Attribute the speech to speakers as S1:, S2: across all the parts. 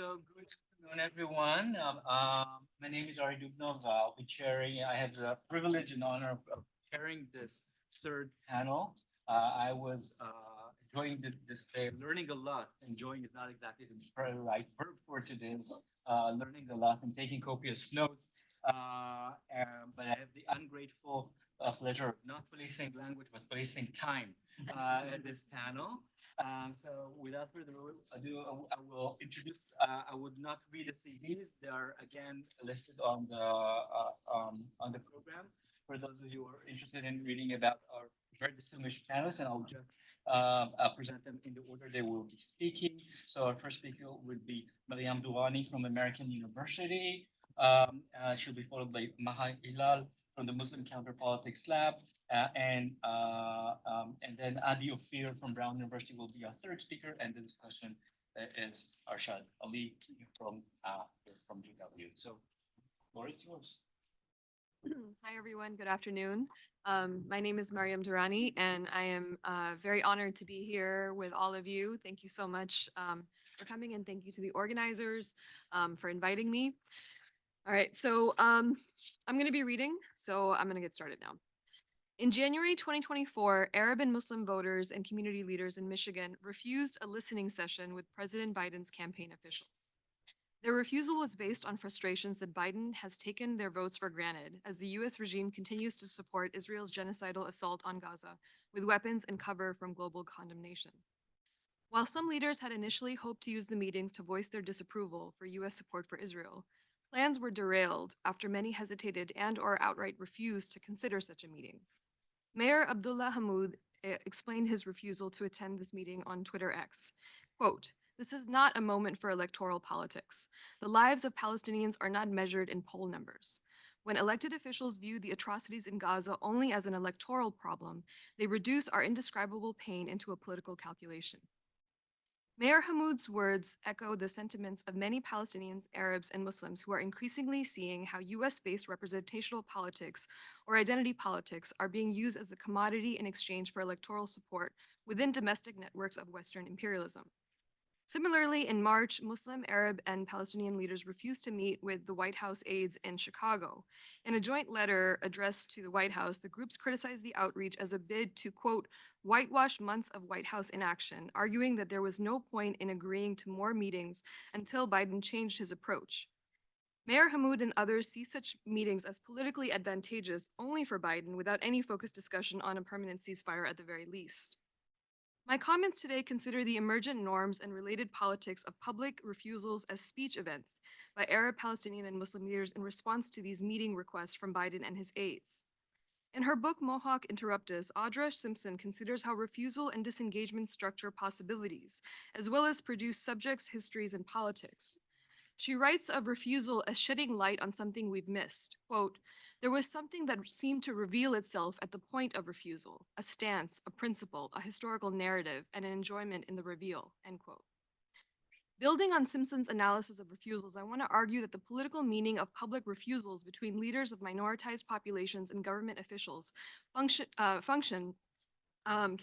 S1: So good afternoon, everyone. My name is Arie Dubnov. I'll be chairing. I have the privilege and honor of chairing this third panel. I was enjoying this day, learning a lot. Enjoying is not exactly the right verb for today. Learning a lot and taking copious notes. But I have the ungrateful pleasure of not policing language, but policing time at this panel. So without further ado, I will introduce, I would not read the CVs. They are again listed on the program for those of you who are interested in reading about our very distinguished panelists, and I'll just present them in the order they will be speaking. So our first speaker would be Mariam Durrani from American University. She'll be followed by Maha Hilal from the Muslim Counterpolitics Lab. And then Adi Ophir from Brown University will be our third speaker, and the discussion is Arshad Ali from GW. So, floor is yours.
S2: Hi, everyone. Good afternoon. My name is Mariam Durrani, and I am very honored to be here with all of you. Thank you so much for coming, and thank you to the organizers for inviting me. All right, so I'm going to be reading, so I'm going to get started now. In January 2024, Arab and Muslim voters and community leaders in Michigan refused a listening session with President Biden's campaign officials. Their refusal was based on frustrations that Biden has taken their votes for granted as the US regime continues to support Israel's genocidal assault on Gaza with weapons and cover from global condemnation. While some leaders had initially hoped to use the meetings to voice their disapproval for US support for Israel, plans were derailed after many hesitated and/or outright refused to consider such a meeting. Mayor Abdullah Hammoud explained his refusal to attend this meeting on Twitter X. Quote, "This is not a moment for electoral politics. The lives of Palestinians are not measured in poll numbers. When elected officials view the atrocities in Gaza only as an electoral problem, they reduce our indescribable pain into a political calculation." Mayor Hammoud's words echo the sentiments of many Palestinians, Arabs, and Muslims who are increasingly seeing how US-based representational politics or identity politics are being used as a commodity in exchange for electoral support within domestic networks of Western imperialism. Similarly, in March, Muslim, Arab, and Palestinian leaders refused to meet with the White House aides in Chicago. In a joint letter addressed to the White House, the groups criticized the outreach as a bid to, quote, "whitewash months of White House inaction," arguing that there was no point in agreeing to more meetings until Biden changed his approach. Mayor Hammoud and others see such meetings as politically advantageous only for Biden without any focused discussion on a permanent ceasefire at the very least. My comments today consider the emergent norms and related politics of public refusals as speech events by Arab, Palestinian, and Muslim leaders in response to these meeting requests from Biden and his aides. In her book Mohawk Interruptus, Audra Simpson considers how refusal and disengagement structure possibilities, as well as produce subjects, histories, and politics. She writes of refusal as shedding light on something we've missed. Quote, "There was something that seemed to reveal itself at the point of refusal, a stance, a principle, a historical narrative, and an enjoyment in the reveal," end quote. Building on Simpson's analysis of refusals, I want to argue that the political meaning of public refusals between leaders of minoritized populations and government officials can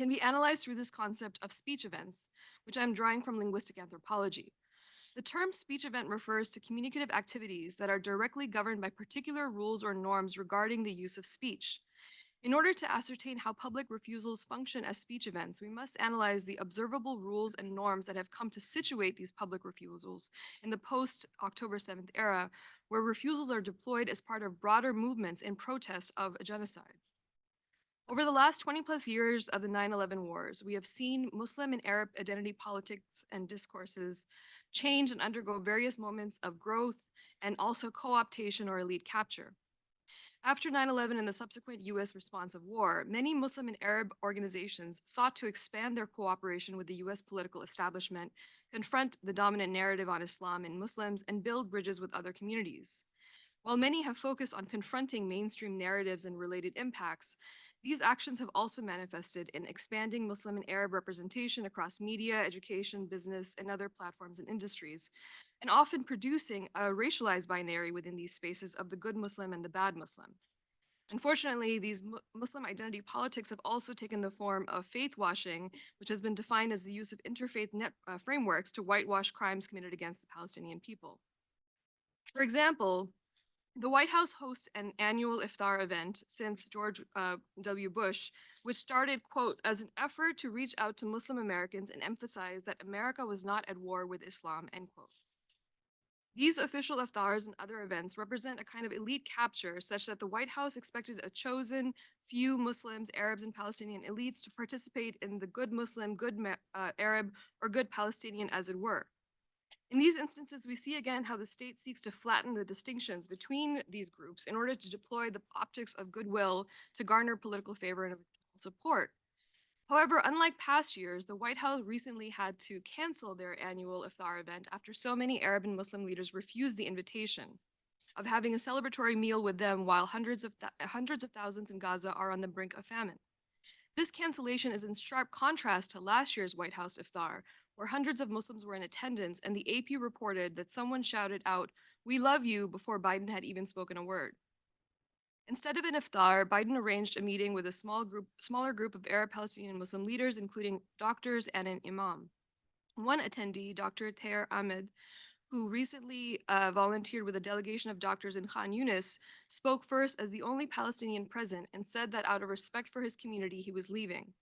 S2: be analyzed through this concept of speech events, which I'm drawing from linguistic anthropology. The term speech event refers to communicative activities that are directly governed by particular rules or norms regarding the use of speech. In order to ascertain how public refusals function as speech events, we must analyze the observable rules and norms that have come to situate these public refusals in the post-October 7th era, where refusals are deployed as part of broader movements in protest of a genocide. Over the last 20 plus years of the 9/11 wars, we have seen Muslim and Arab identity politics and discourses change and undergo various moments of growth and also co-optation or elite capture. After 9/11 and the subsequent US response of war, many Muslim and Arab organizations sought to expand their cooperation with the US political establishment, confront the dominant narrative on Islam and Muslims, and build bridges with other communities. While many have focused on confronting mainstream narratives and related impacts, these actions have also manifested in expanding Muslim and Arab representation across media, education, business, and other platforms and industries, and often producing a racialized binary within these spaces of the good Muslim and the bad Muslim. Unfortunately, these Muslim identity politics have also taken the form of faith washing, which has been defined as the use of interfaith frameworks to whitewash crimes committed against the Palestinian people. For example, the White House hosts an annual iftar event since George W. Bush, which started, quote, as an effort to reach out to Muslim Americans and emphasize that America was not at war with Islam, end quote. These official iftars and other events represent a kind of elite capture such that the White House expected a chosen few Muslims, Arabs, and Palestinian elites to participate in the good Muslim, good Arab, or good Palestinian, as it were. In these instances, we see again how the state seeks to flatten the distinctions between these groups in order to deploy the optics of goodwill to garner political favor and electoral support. However, unlike past years, the White House recently had to cancel their annual iftar event after so many Arab and Muslim leaders refused the invitation of having a celebratory meal with them while hundreds of thousands in Gaza are on the brink of famine. This cancellation is in sharp contrast to last year's White House iftar, where hundreds of Muslims were in attendance and the AP reported that someone shouted out, "We love you," before Biden had even spoken a word. Instead of an iftar, Biden arranged a meeting with a smaller group of Arab, Palestinian, and Muslim leaders, including doctors and an imam. One attendee, Dr. Taher Ahmed, who recently volunteered with a delegation of doctors in Khan Yunis, spoke first as the only Palestinian present and said that out of respect for his community, he was leaving.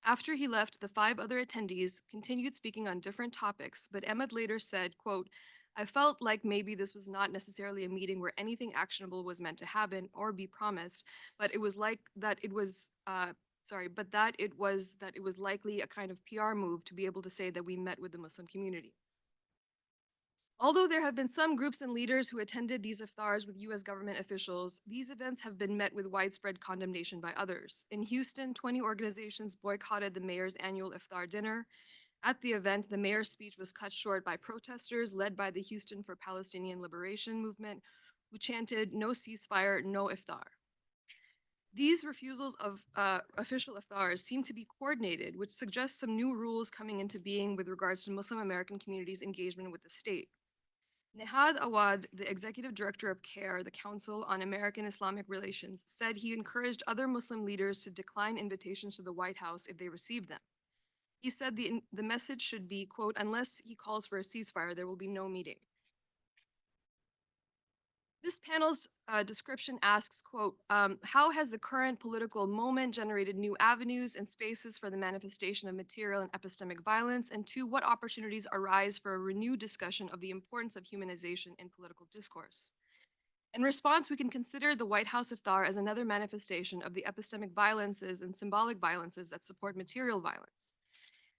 S2: After he left, the 5 other attendees continued speaking on different topics, but Ahmed later said, quote, I felt like maybe this was not necessarily a meeting where anything actionable was meant to happen or be promised, but it was like that it was but that it was likely a kind of PR move to be able to say that we met with the Muslim community. Although there have been some groups and leaders who attended these iftars with US government officials, these events have been met with widespread condemnation by others. In Houston, 20 organizations boycotted the mayor's annual iftar dinner. At the event, the mayor's speech was cut short by protesters led by the Houston for Palestinian Liberation movement, who chanted, "No ceasefire, no iftar." These refusals of official iftars seem to be coordinated, which suggests some new rules coming into being with regards to Muslim American communities' engagement with the state. Nehad Awad, the executive director of CARE, the Council on American Islamic Relations, said he encouraged other Muslim leaders to decline invitations to the White House if they received them. He said the message should be, quote, unless he calls for a ceasefire, there will be no meeting. This panel's description asks, quote, how has the current political moment generated new avenues and spaces for the manifestation of material and epistemic violence? And two, what opportunities arise for a renewed discussion of the importance of humanization in political discourse? In response, we can consider the White House iftar as another manifestation of the epistemic violences and symbolic violences that support material violence.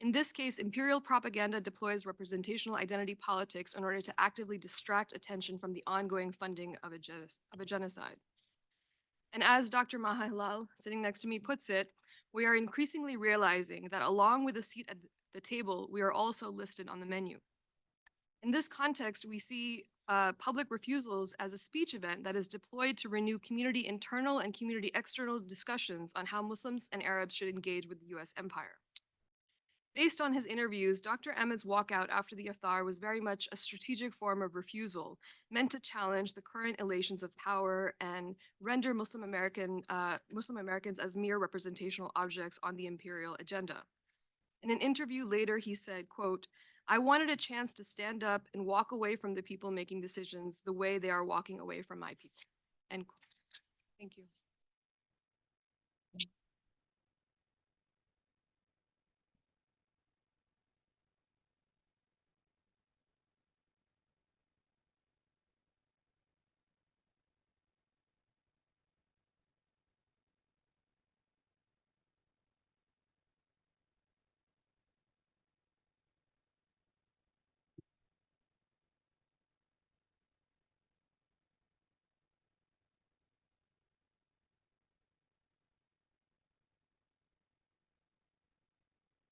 S2: In this case, imperial propaganda deploys representational identity politics in order to actively distract attention from the ongoing funding of a genocide. And as Dr. Maha Hilal, sitting next to me, puts it, we are increasingly realizing that along with a seat at the table, we are also listed on the menu. In this context, we see public refusals as a speech event that is deployed to renew community internal and community external discussions on how Muslims and Arabs should engage with the US empire. Based on his interviews, Dr. Ahmed's walkout after the iftar was very much a strategic form of refusal, meant to challenge the current elations of power and render Muslim Americans as mere representational objects on the imperial agenda. In an interview later, he said, quote, I wanted a chance to stand up and walk away from the people making decisions the way they are walking away from my people. End quote. Thank you.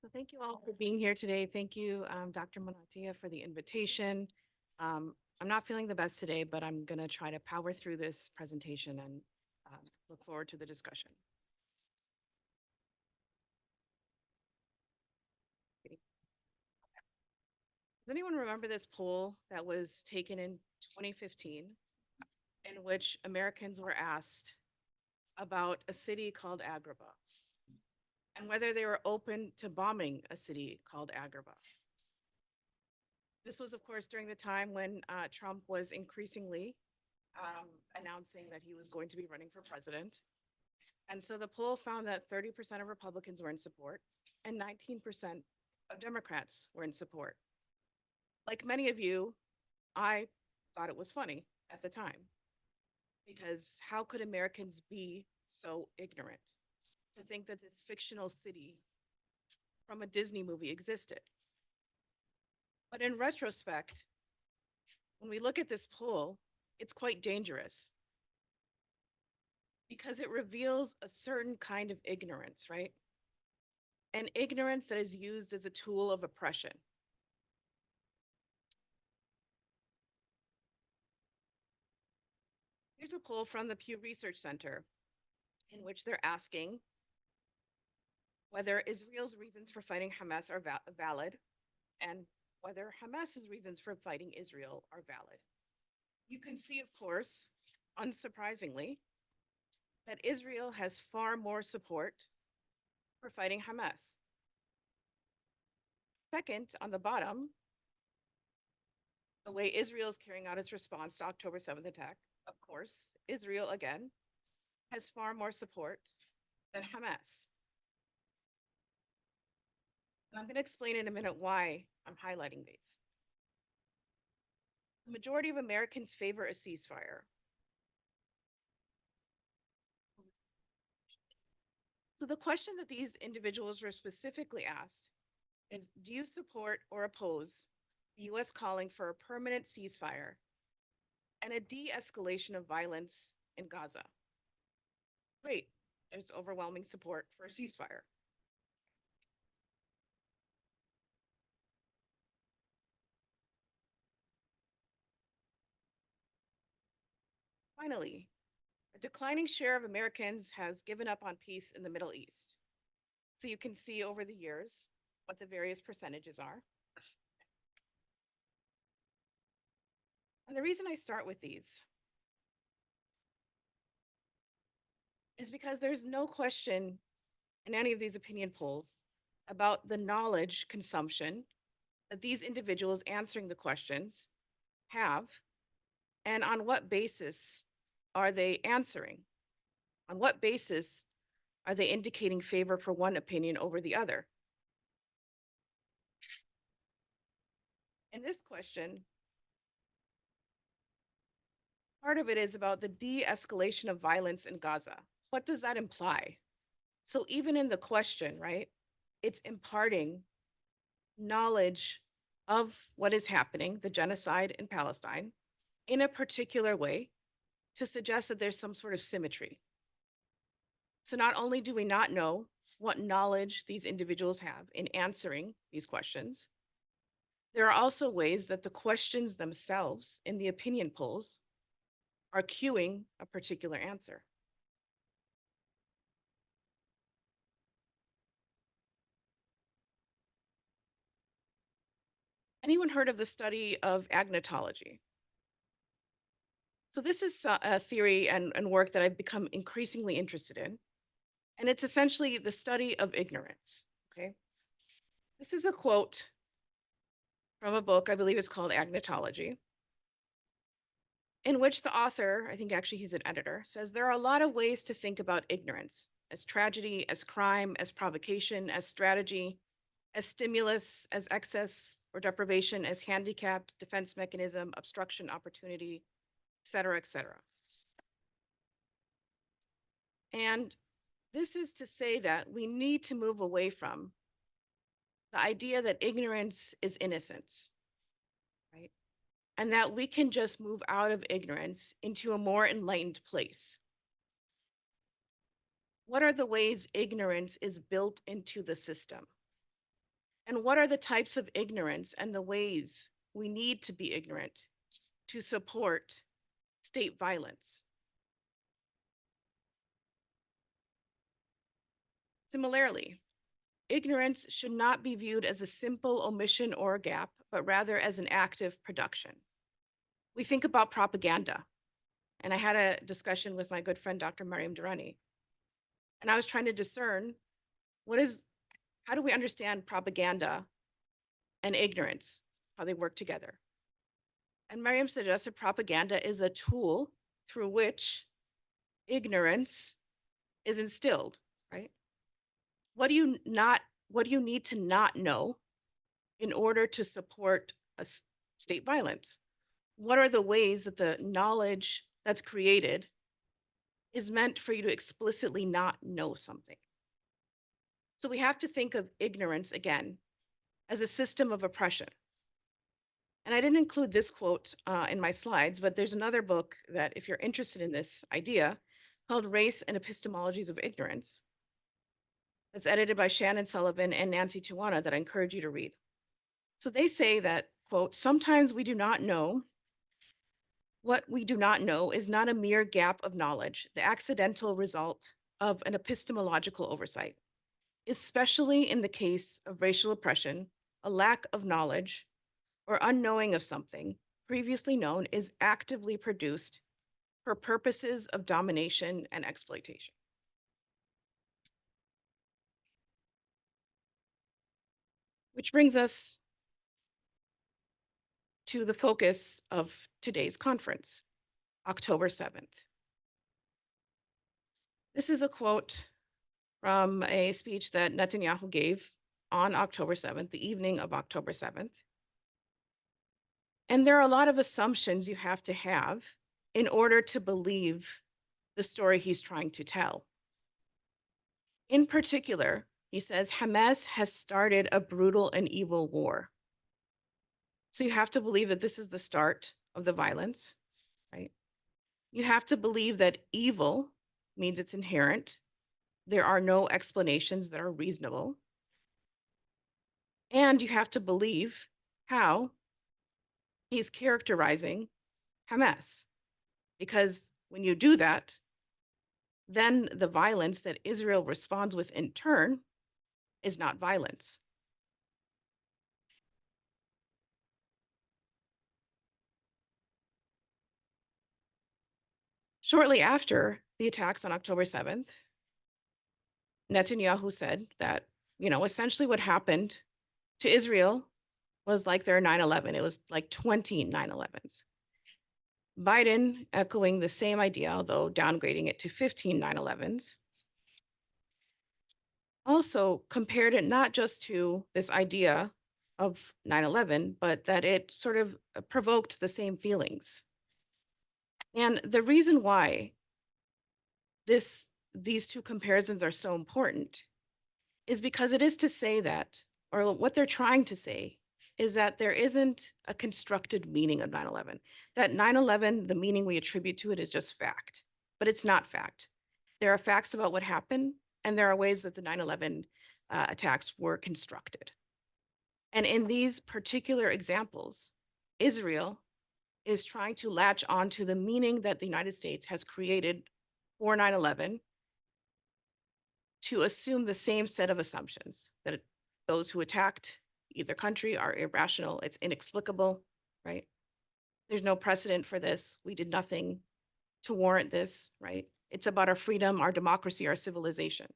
S3: So thank you all for being here today. Thank you, Dr. Monatia, for the invitation. I'm not feeling the best today, but I'm going to try to power through this presentation and look forward to the discussion. Does anyone remember this poll that was taken in 2015 in which Americans were asked, about a city called Agrabah and whether they were open to bombing a city called Agrabah. This was, of course, during the time when Trump was increasingly announcing that he was going to be running for president. And so the poll found that 30% of Republicans were in support and 19% of Democrats were in support. Like many of you, I thought it was funny at the time, because how could Americans be so ignorant to think that this fictional city from a Disney movie existed? But in retrospect, when we look at this poll, it's quite dangerous because it reveals a certain kind of ignorance, right? An ignorance that is used as a tool of oppression. Here's a poll from the Pew Research Center in which they're asking whether Israel's reasons for fighting Hamas are valid and whether Hamas's reasons for fighting Israel are valid. You can see, of course, unsurprisingly, that Israel has far more support for fighting Hamas. Second, on the bottom, the way Israel is carrying out its response to October 7th attack, of course, Israel, again, has far more support than Hamas. And I'm going to explain in a minute why I'm highlighting these. The majority of Americans favor a ceasefire. So the question that these individuals were specifically asked is, do you support or oppose the US calling for a permanent ceasefire and a de-escalation of violence in Gaza? Great, there's overwhelming support for a ceasefire. Finally, a declining share of Americans has given up on peace in the Middle East. So you can see over the years what the various percentages are. And the reason I start with these is because there's no question in any of these opinion polls about the knowledge consumption that these individuals answering the questions have, and on what basis are they answering? On what basis are they indicating favor for one opinion over the other? In this question, part of it is about the de-escalation of violence in Gaza. What does that imply? So even in the question, right, it's imparting knowledge of what is happening, the genocide in Palestine, in a particular way to suggest that there's some sort of symmetry. So not only do we not know what knowledge these individuals have in answering these questions, there are also ways that the questions themselves in the opinion polls are cueing a particular answer. Anyone heard of the study of agnotology? So this is a theory and work that I've become increasingly interested in. And it's essentially the study of ignorance, okay? This is a quote from a book, I believe it's called Agnotology, in which the author, I think actually he's an editor, says there are a lot of ways to think about ignorance: as tragedy, as crime, as provocation, as strategy, as stimulus, as excess or deprivation, as handicapped, defense mechanism, obstruction, opportunity, et cetera, et cetera. And this is to say that we need to move away from the idea that ignorance is innocence, right? And that we can just move out of ignorance into a more enlightened place. What are the ways ignorance is built into the system? And what are the types of ignorance and the ways we need to be ignorant to support state violence? Similarly, ignorance should not be viewed as a simple omission or gap, but rather as an active production. We think about propaganda and I had a discussion with my good friend, Dr. Mariam Durrani. And I was trying to discern how do we understand propaganda and ignorance, how they work together? And Mariam suggested propaganda is a tool through which ignorance is instilled, right? What do you need to not know in order to support state violence? What are the ways that the knowledge that's created is meant for you to explicitly not know something? So we have to think of ignorance again as a system of oppression. And I didn't include this quote in my slides, but there's another book that, if you're interested in this idea, called Race and Epistemologies of Ignorance. It's edited by Shannon Sullivan and Nancy Tuana that I encourage you to read. So they say that, quote, sometimes we do not know. What we do not know is not a mere gap of knowledge, the accidental result of an epistemological oversight. Especially in the case of racial oppression, a lack of knowledge or unknowing of something previously known is actively produced for purposes of domination and exploitation. Which brings us to the focus of today's conference, October 7th. This is a quote from a speech that Netanyahu gave on October 7th, the evening of October 7th. And there are a lot of assumptions you have to have in order to believe the story he's trying to tell. In particular, he says, Hamas has started a brutal and evil war. So you have to believe that this is the start of the violence, right? You have to believe that evil means it's inherent. There are no explanations that are reasonable. And you have to believe how he's characterizing Hamas. Because when you do that, then the violence that Israel responds with in turn is not violence. Shortly after the attacks on October 7th, Netanyahu said that, essentially what happened to Israel was like their 9/11. It was like 20 9/11s. Biden echoing the same idea, although downgrading it to 15 9/11s, also compared it not just to this idea of 9/11, but that it sort of provoked the same feelings. And the reason why these two comparisons are so important is because it is to say that, or what they're trying to say, is that there isn't a constructed meaning of 9/11. That 9/11, the meaning we attribute to it is just fact, but it's not fact. There are facts about what happened, and there are ways that the 9/11 attacks were constructed. And in these particular examples, Israel is trying to latch onto the meaning that the United States has created for 9/11 to assume the same set of assumptions, that those who attacked either country are irrational, it's inexplicable, right? There's no precedent for this. We did nothing to warrant this, right? It's about our freedom, our democracy, our civilization.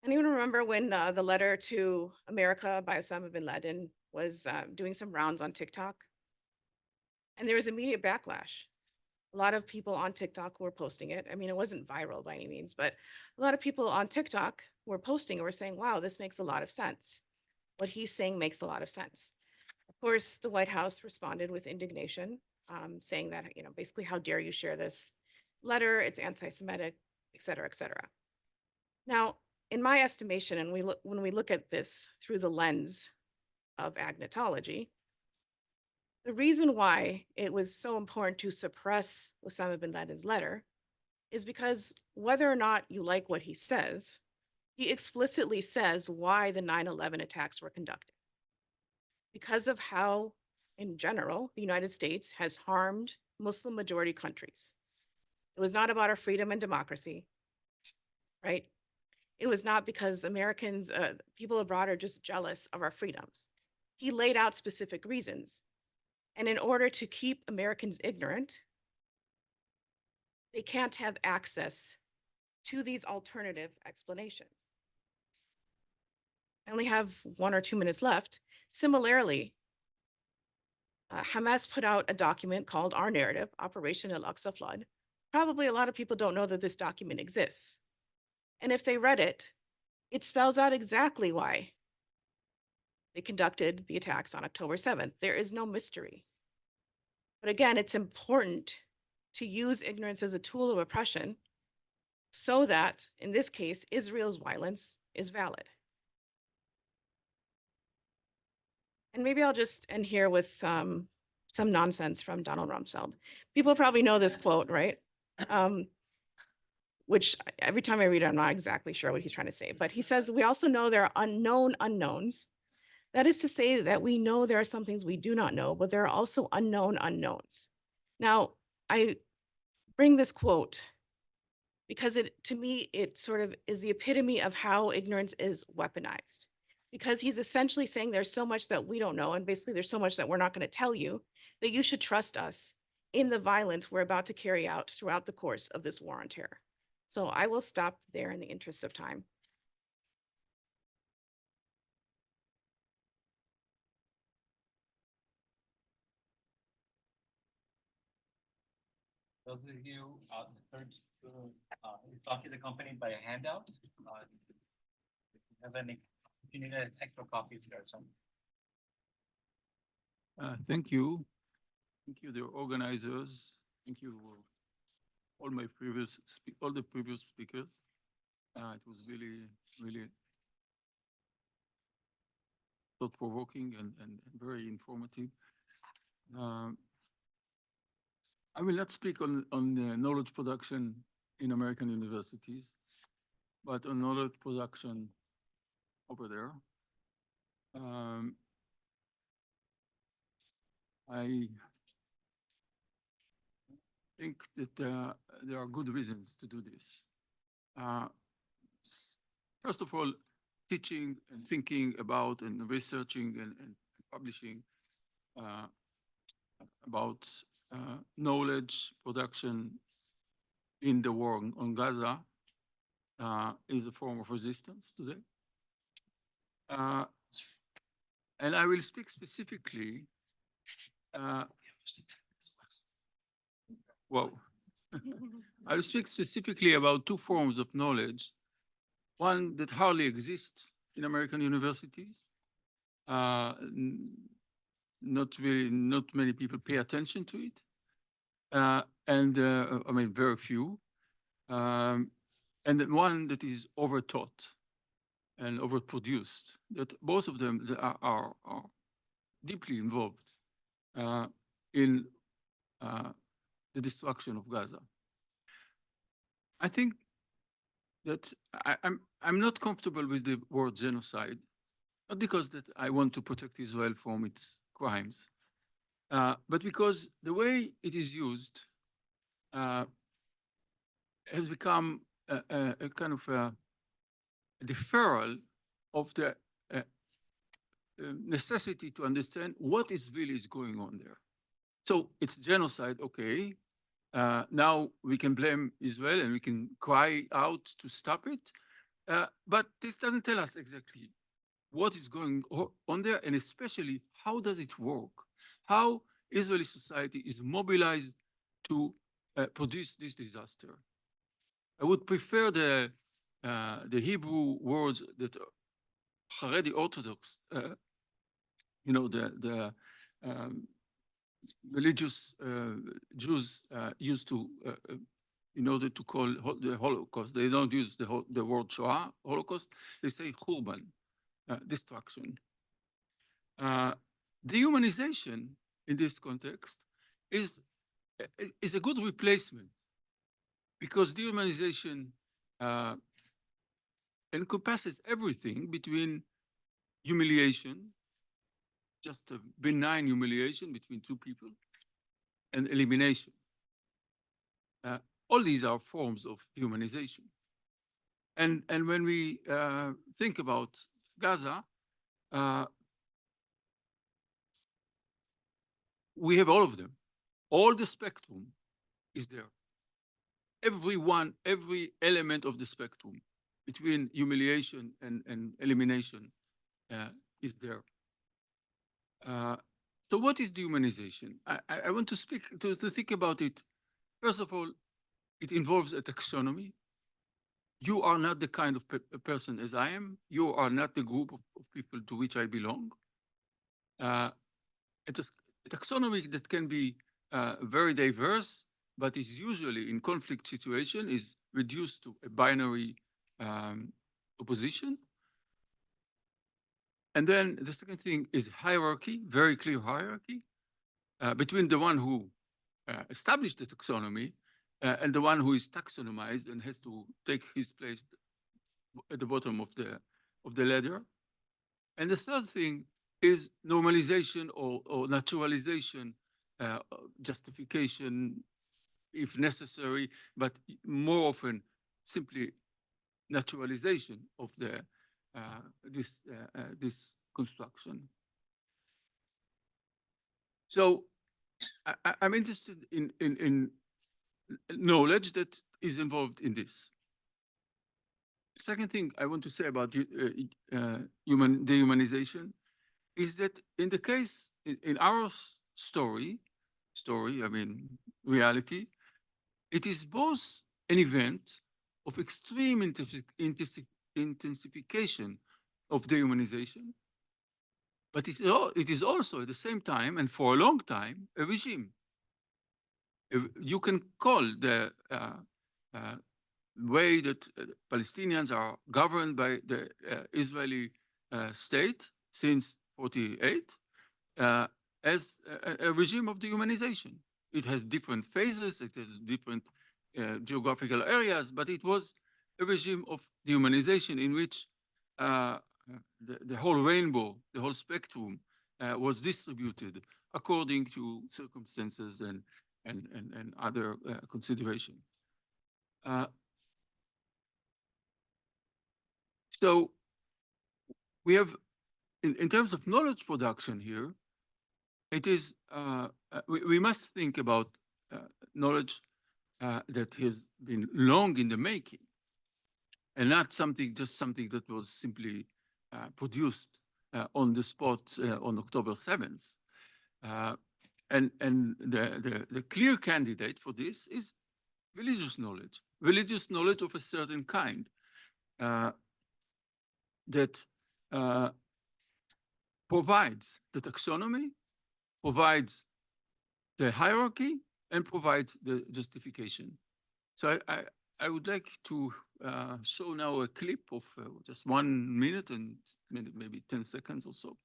S3: Anyone remember when the letter to America by Osama bin Laden was doing some rounds on TikTok? And there was immediate backlash. A lot of people on TikTok were posting it. I mean, it wasn't viral by any means, but a lot of people on TikTok were posting and were saying, wow, this makes a lot of sense. What he's saying makes a lot of sense. Of course, the White House responded with indignation, saying that, basically, how dare you share this letter? It's anti-Semitic, et cetera, et cetera. Now, in my estimation, and when we look at this through the lens of agnotology, the reason why it was so important to suppress Osama bin Laden's letter is because whether or not you like what he says, he explicitly says why the 9/11 attacks were conducted. Because of how, in general, the United States has harmed Muslim majority countries. It was not about our freedom and democracy, right? It was not because Americans, people abroad are just jealous of our freedoms. He laid out specific reasons. And in order to keep Americans ignorant, they can't have access to these alternative explanations. I only have 1 or 2 minutes left. Similarly, Hamas put out a document called Our Narrative, Operation Al-Aqsa Flood. Probably a lot of people don't know that this document exists. And if they read it, it spells out exactly why they conducted the attacks on October 7th. There is no mystery. But again, it's important to use ignorance as a tool of oppression so that, in this case, Israel's violence is valid. And maybe I'll just end here with some nonsense from Donald Rumsfeld. People probably know this quote, right? Which every time I read it, I'm not exactly sure what he's trying to say. But he says, we also know there are unknown unknowns. That is to say that we know there are some things we do not know, but there are also unknown unknowns. Now, I bring this quote because to me, it sort of is the epitome of how ignorance is weaponized. Because he's essentially saying there's so much that we don't know, and basically there's so much that we're not going to tell you, that you should trust us in the violence we're about to carry out throughout the course of this war on terror. So I will stop there in the interest of time.
S1: Those of you, the third, the talk is accompanied by a handout. If you have any, if you need an extra copy, there are some.
S4: Thank you. Thank you, the organizers. Thank you, all the previous speakers. It was really, really thought-provoking and very informative. I will not speak on knowledge production in American universities, but on knowledge production over there. I think that there are good reasons to do this. First of all, teaching and thinking about and researching and publishing about knowledge production in the war on Gaza is a form of resistance today. And I will speak specifically I will speak specifically about two forms of knowledge. One that hardly exists in American universities. Not many people pay attention to it. I mean, very few. And then one that is overtaught and overproduced, that both of them are deeply involved in the destruction of Gaza. I think that I'm not comfortable with the word genocide, not because that I want to protect Israel from its crimes, but because the way it is used has become a kind of a deferral of the necessity to understand what really is going on there. So it's genocide, okay. Now we can blame Israel and we can cry out to stop it. But this doesn't tell us exactly what is going on there, and especially how does it work? How Israeli society is mobilized to produce this disaster. I would prefer the Hebrew words that Haredi Orthodox, the religious Jews used to, in order to call the Holocaust. They don't use the word Shoah, Holocaust. They say Churban, destruction. Dehumanization in this context is a good replacement, because dehumanization encompasses everything between humiliation, just a benign humiliation between two people, and elimination. All these are forms of humanization. And when we think about Gaza, we have all of them. All the spectrum is there. Every element of the spectrum between humiliation and elimination is there. So what is dehumanization? I want to think about it. First of all, it involves a taxonomy. You are not the kind of person as I am. You are not the group of people to which I belong. It's a taxonomy that can be very diverse, but is usually in conflict situation is reduced to a binary opposition. And then the second thing is hierarchy, very clear hierarchy between the one who established the taxonomy and the one who is taxonomized and has to take his place at the bottom of the ladder. And the third thing is normalization or naturalization, justification if necessary, but more often simply naturalization of this construction. So I'm interested in knowledge that is involved in this. Second thing I want to say about dehumanization is that in the case, in our story, I mean, reality, it is both an event of extreme intensification of dehumanization, but it is also at the same time, and for a long time, a regime. You can call the way that Palestinians are governed by the Israeli state since 1948 as a regime of dehumanization. It has different phases, it has different geographical areas, but it was a regime of dehumanization in which the whole rainbow, the whole spectrum was distributed according to circumstances and other consideration. So we have, in terms of knowledge production here, it is, we must think about knowledge that has been long in the making and not just something that was simply produced on the spot on October 7th. And the clear candidate for this is religious knowledge of a certain kind that provides the taxonomy, provides the hierarchy, and provides the justification. So I would like to show now a clip of just 1 minute and maybe 10 seconds or so.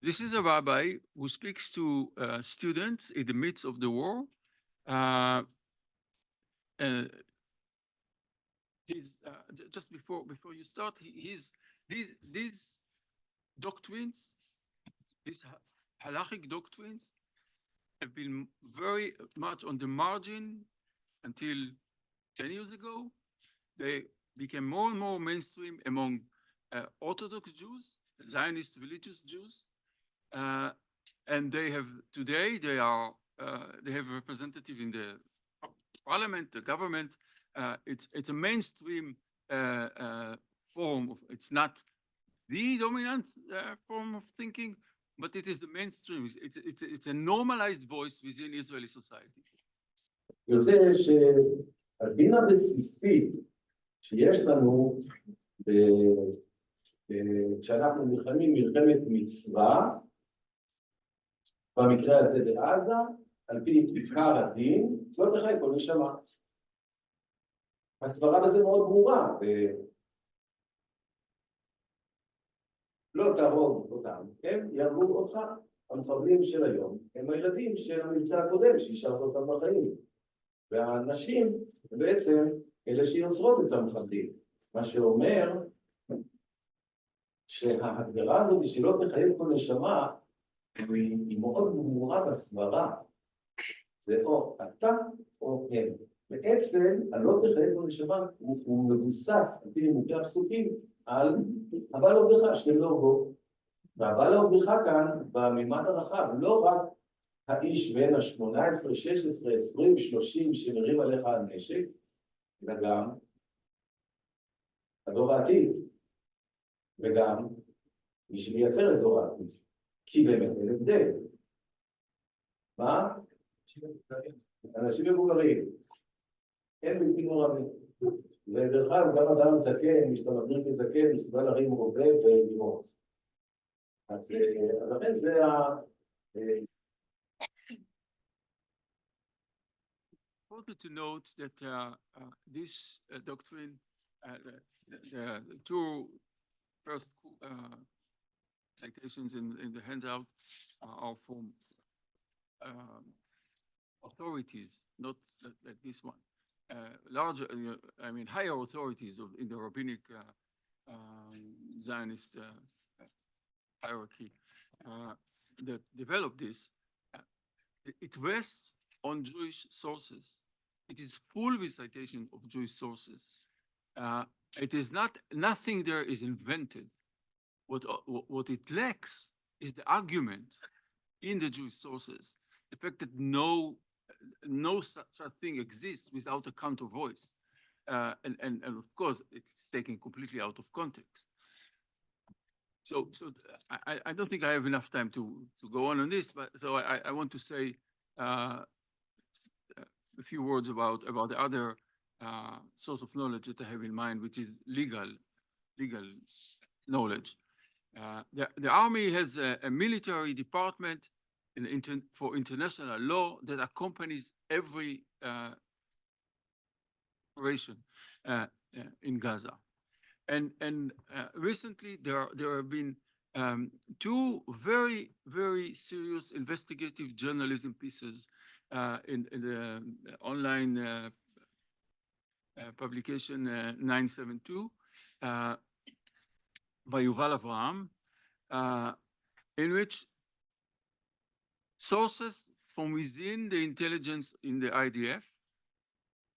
S4: This is a rabbi who speaks to students in the midst of the war. Just before you start, these doctrines, these halachic doctrines, have been very much on the margin until 10 years ago. They became more and more mainstream among Orthodox Jews, Zionist religious Jews, and they have today they have a representative in the parliament, the government. It's a mainstream form of. It's not the dominant form of thinking, but it is the mainstream. It's a normalized voice within Israeli society.
S5: יוצא שהדין הבסיסי שיש לנו כשאנחנו נלחמים מלחמת מצווה, במקרה הזה בעזה, על פי עיקר הדין, לא תחי כל נשמה. הסברה בזה מאוד ברורה, לא תהרוג אותם, הם יהרגו אותך. המחבלים של היום הם הילדים של המבצע הקודם שהשארת אותם בחיים. והנשים בעצם אלה שיוצרות את המחבלים. מה שאומר שההגדרה הזו שלא תחייב כל נשמה היא מאוד ברורה בסברה. זה או אתה או הם. בעצם הלא תחייב כל נשמה הוא מבוסס על פי נימוקי הפסוקים על אבל עובדך שהם לא בו. והבא להוביך כאן בממד הרחב, לא רק האיש בין ה-18, 16, 20, 30 שמרים עליך הנשק, אלא גם הדור העתיד, וגם מי שמייצר את דור העתיד, כי באמת אין הבדל. מה? אנשים מבוגרים, אין בלתי מעורבים. ודרך אגב, גם אדם זקן, מי שאתה מגדיר כזקן, מסוגל להרים רובה ולראות. אז לכן זה
S4: Important to note that this doctrine, the two first citations in the handout are from authorities, not like this one. Larger, I mean, higher authorities in the rabbinic Zionist hierarchy that developed this. It rests on Jewish sources. It is full with citation of Jewish sources. It is nothing there is invented. What it lacks is the argument in the Jewish sources. The fact that no such thing exists without a counter voice. And of course, it's taken completely out of context. So I don't think I have enough time to go on this, but so I want to say a few words about the other source of knowledge that I have in mind, which is legal knowledge. The army has a military department for international law that accompanies every operation in Gaza. And recently there have been two very, very serious investigative journalism pieces in the online publication 972 by Yuval Avraham, in which sources from within the intelligence in the IDF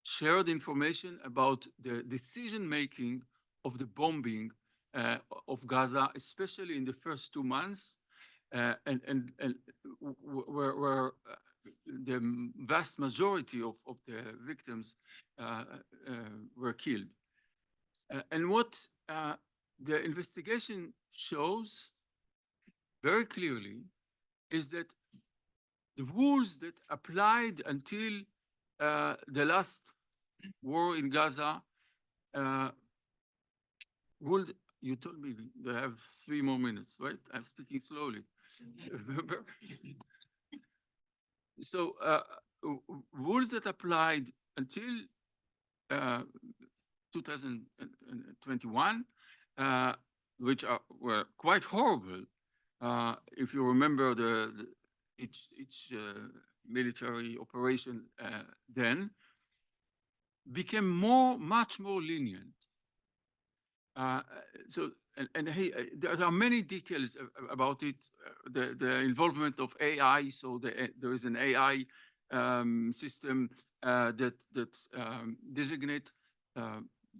S4: shared information about the decision-making of the bombing of Gaza, especially in the first 2 months, and where the vast majority of the victims were killed. And what the investigation shows very clearly is that the rules that applied until the last war in Gaza ruled. You told me they have 3 more minutes, right? I'm speaking slowly. So rules that applied until 2021, which were quite horrible. If you remember each military operation then, became much more lenient. There are many details about it. The involvement of AI. So there is an AI system that designate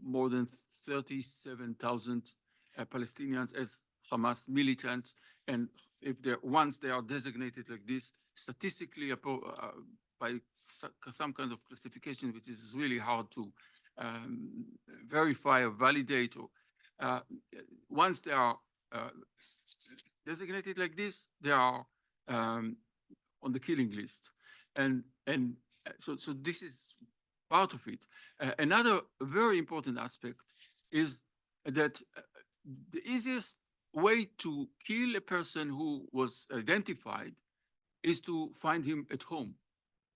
S4: more than 37,000 Palestinians as Hamas militants, and if once they are designated like this, statistically by some kind of classification, which is really hard to verify or validate, or once they are designated like this, they are on the killing list, and so this is part of it. Another very important aspect is that the easiest way to kill a person who was identified is to find him at home.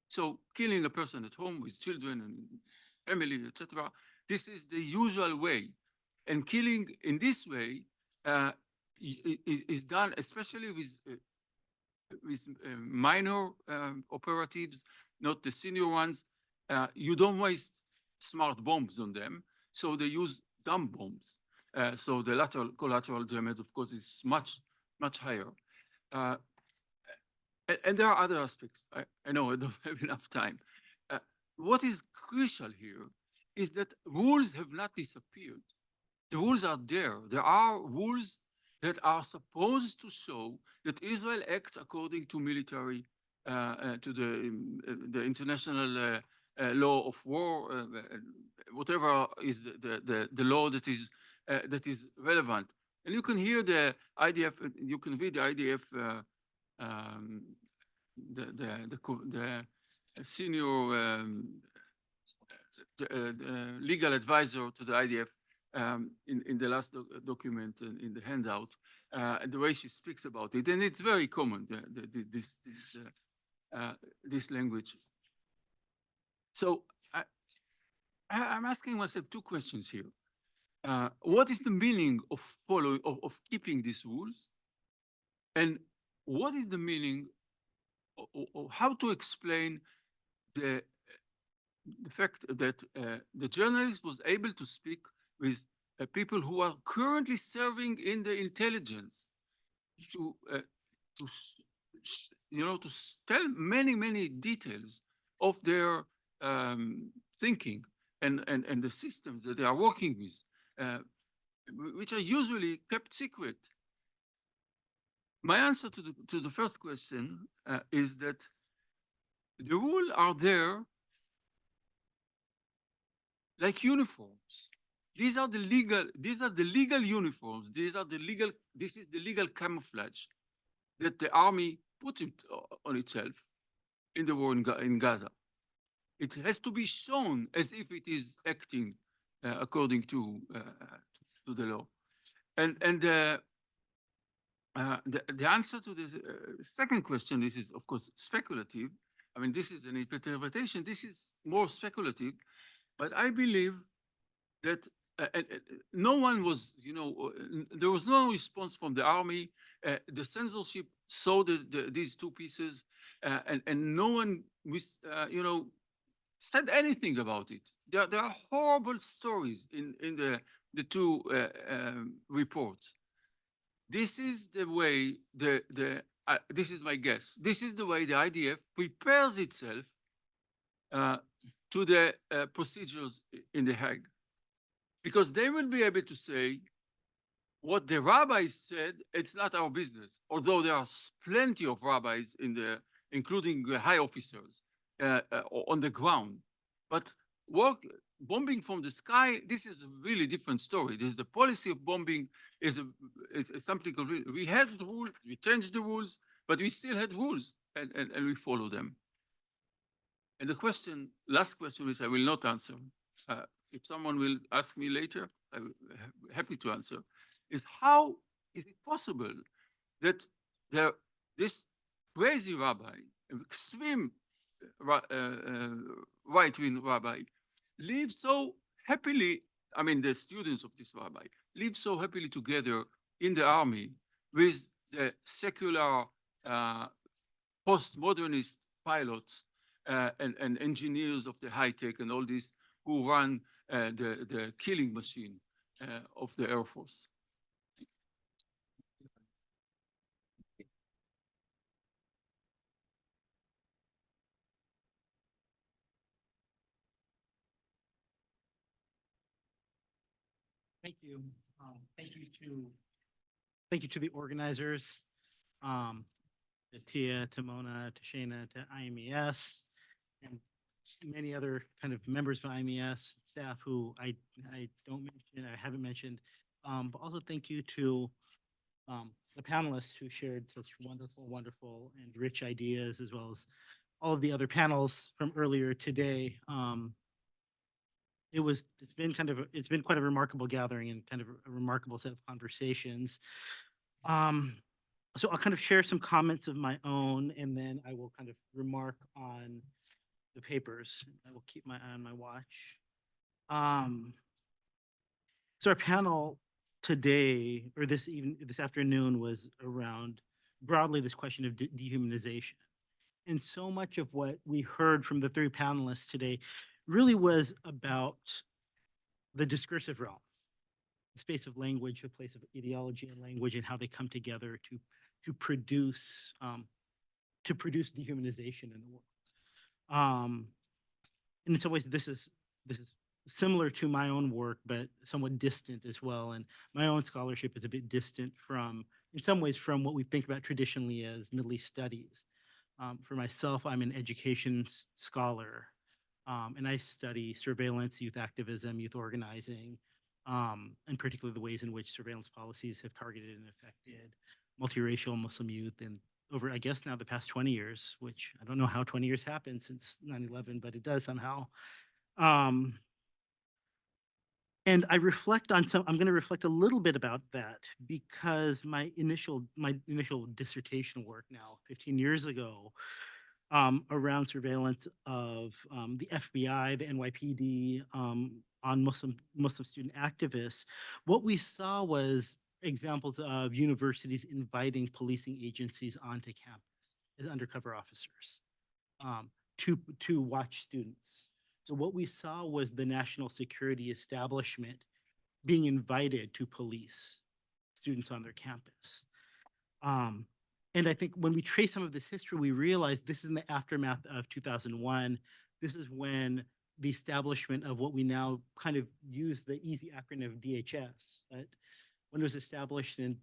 S4: So killing a person at home with children and family, etc., this is the usual way. And killing in this way is done, especially with minor operatives, not the senior ones. You don't waste smart bombs on them, so they use dumb bombs. So the collateral damage, of course, is much higher. And there are other aspects. I know I don't have enough time. What is crucial here is that rules have not disappeared. The rules are there. There are rules that are supposed to show that Israel acts according to military, to the international law of war, whatever is the law that is relevant. And you can hear the IDF, you can read the IDF, the senior legal advisor to the IDF in the last document in the handout, the way she speaks about it, and it's very common, this language. So I'm asking myself two questions here. What is the meaning of following, of keeping these rules? And what is the meaning, or how to explain the fact that the journalist was able to speak with people who are currently serving in the intelligence to tell many details of their thinking and the systems that they are working with, which are usually kept secret. My answer to the first question is that the rules are there like uniforms. These are the legal uniforms. This is the legal camouflage that the army put it on itself in the war in Gaza. It has to be shown as if it is acting according to the law. And the answer to the second question, this is of course speculative. I mean, this is an interpretation. This is more speculative, but I believe that no one was, there was no response from the army. The censorship saw these two pieces, and no one, said anything about it. There are horrible stories in the two reports. This is the way this is my guess. This is the way the IDF prepares itself to the procedures in The Hague, because they will be able to say what the rabbis said. It's not our business, although there are plenty of rabbis including high officers on the ground. But bombing from the sky, this is a really different story. There's the policy of bombing is something completely. We had the rules, we changed the rules, but we still had rules, and we follow them. And the last question, which I will not answer, if someone will ask me later, I'm happy to answer, is how is it possible that this crazy rabbi, extreme right-wing rabbi, lives so happily, I mean, the students of this rabbi live so happily together in the army with the secular postmodernist pilots and engineers of the high tech and all this who run the killing machine of the Air Force.
S6: Thank you. Thank you to the organizers, to Tia, to Mona, to Shana, to IMES, and many other kind of members of IMES staff who I don't mention, I haven't mentioned. But also thank you to the panelists who shared such wonderful and rich ideas, as well as all of the other panels from earlier today. It's been quite a remarkable gathering and kind of a remarkable set of conversations. So I'll kind of share some comments of my own, and then I will kind of remark on the papers. I will keep my eye on my watch. So our panel today, or this afternoon, was around broadly this question of dehumanization. And so much of what we heard from the three panelists today really was about the discursive realm, the space of language, the place of ideology and language, and how they come together to produce dehumanization in the world. And in some ways, this is similar to my own work, but somewhat distant as well. And my own scholarship is a bit distant from, in some ways, from what we think about traditionally as Middle East studies. For myself, I'm an education scholar, and I study surveillance, youth activism, youth organizing, and particularly the ways in which surveillance policies have targeted and affected multiracial Muslim youth and over, I guess, now the past 20 years, which I don't know how 20 years happened since 9/11, but it does somehow. Um, and I reflect on some, I'm going to reflect a little bit about that because my initial dissertation work now 15 years ago around surveillance of the FBI, the NYPD on Muslim student activists, what we saw was examples of universities inviting policing agencies onto campus as undercover officers to watch students. So what we saw was the national security establishment being invited to police students on their campus. Um, and I think when we trace some of this history, we realize this is in the aftermath of 2001. This is when the establishment of what we now kind of use the easy acronym of DHS, but when it was established in,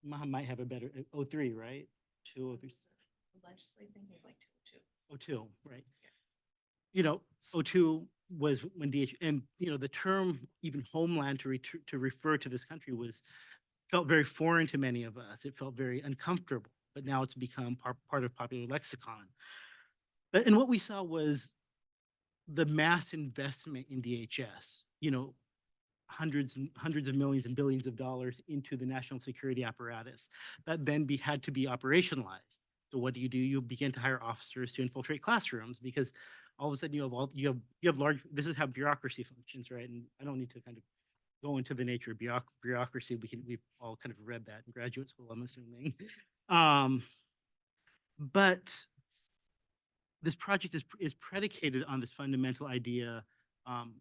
S6: Maha might have a better, 03, right? 2003.
S3: Legislative thing is like
S6: 02, right? You know, 02 was when DH, and you know, the term even homeland to refer to this country felt very foreign to many of us. It felt very uncomfortable, but now it's become part of popular lexicon. And what we saw was the mass investment in DHS, you know, hundreds of millions and billions of dollars into the national security apparatus that then had to be operationalized. So what do? You begin to hire officers to infiltrate classrooms because all of a sudden you have large. This is how bureaucracy functions, right? And I don't need to kind of go into the nature of bureaucracy. We've all kind of read that in graduate school, I'm assuming. But this project is predicated on this fundamental idea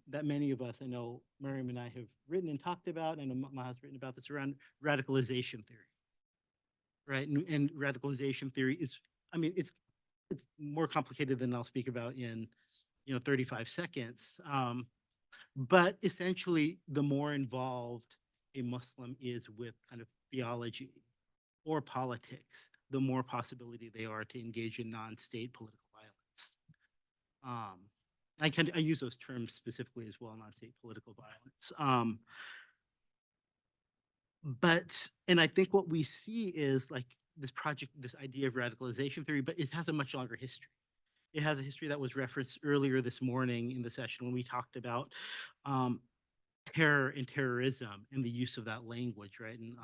S6: that many of us, I know Mariam and I have written and talked about, and Maha's written about this around radicalization theory, right? And radicalization theory is, I mean, it's more complicated than I'll speak about in 35 seconds. But essentially, the more involved a Muslim is with kind of theology or politics, the more possibility they are to engage in non-state political violence. I use those terms specifically as well, non-state political violence. And I think what we see is like this project, this idea of radicalization theory, but it has a much longer history. It has a history that was referenced earlier this morning in the session when we talked about terror and terrorism and the use of that language, right? And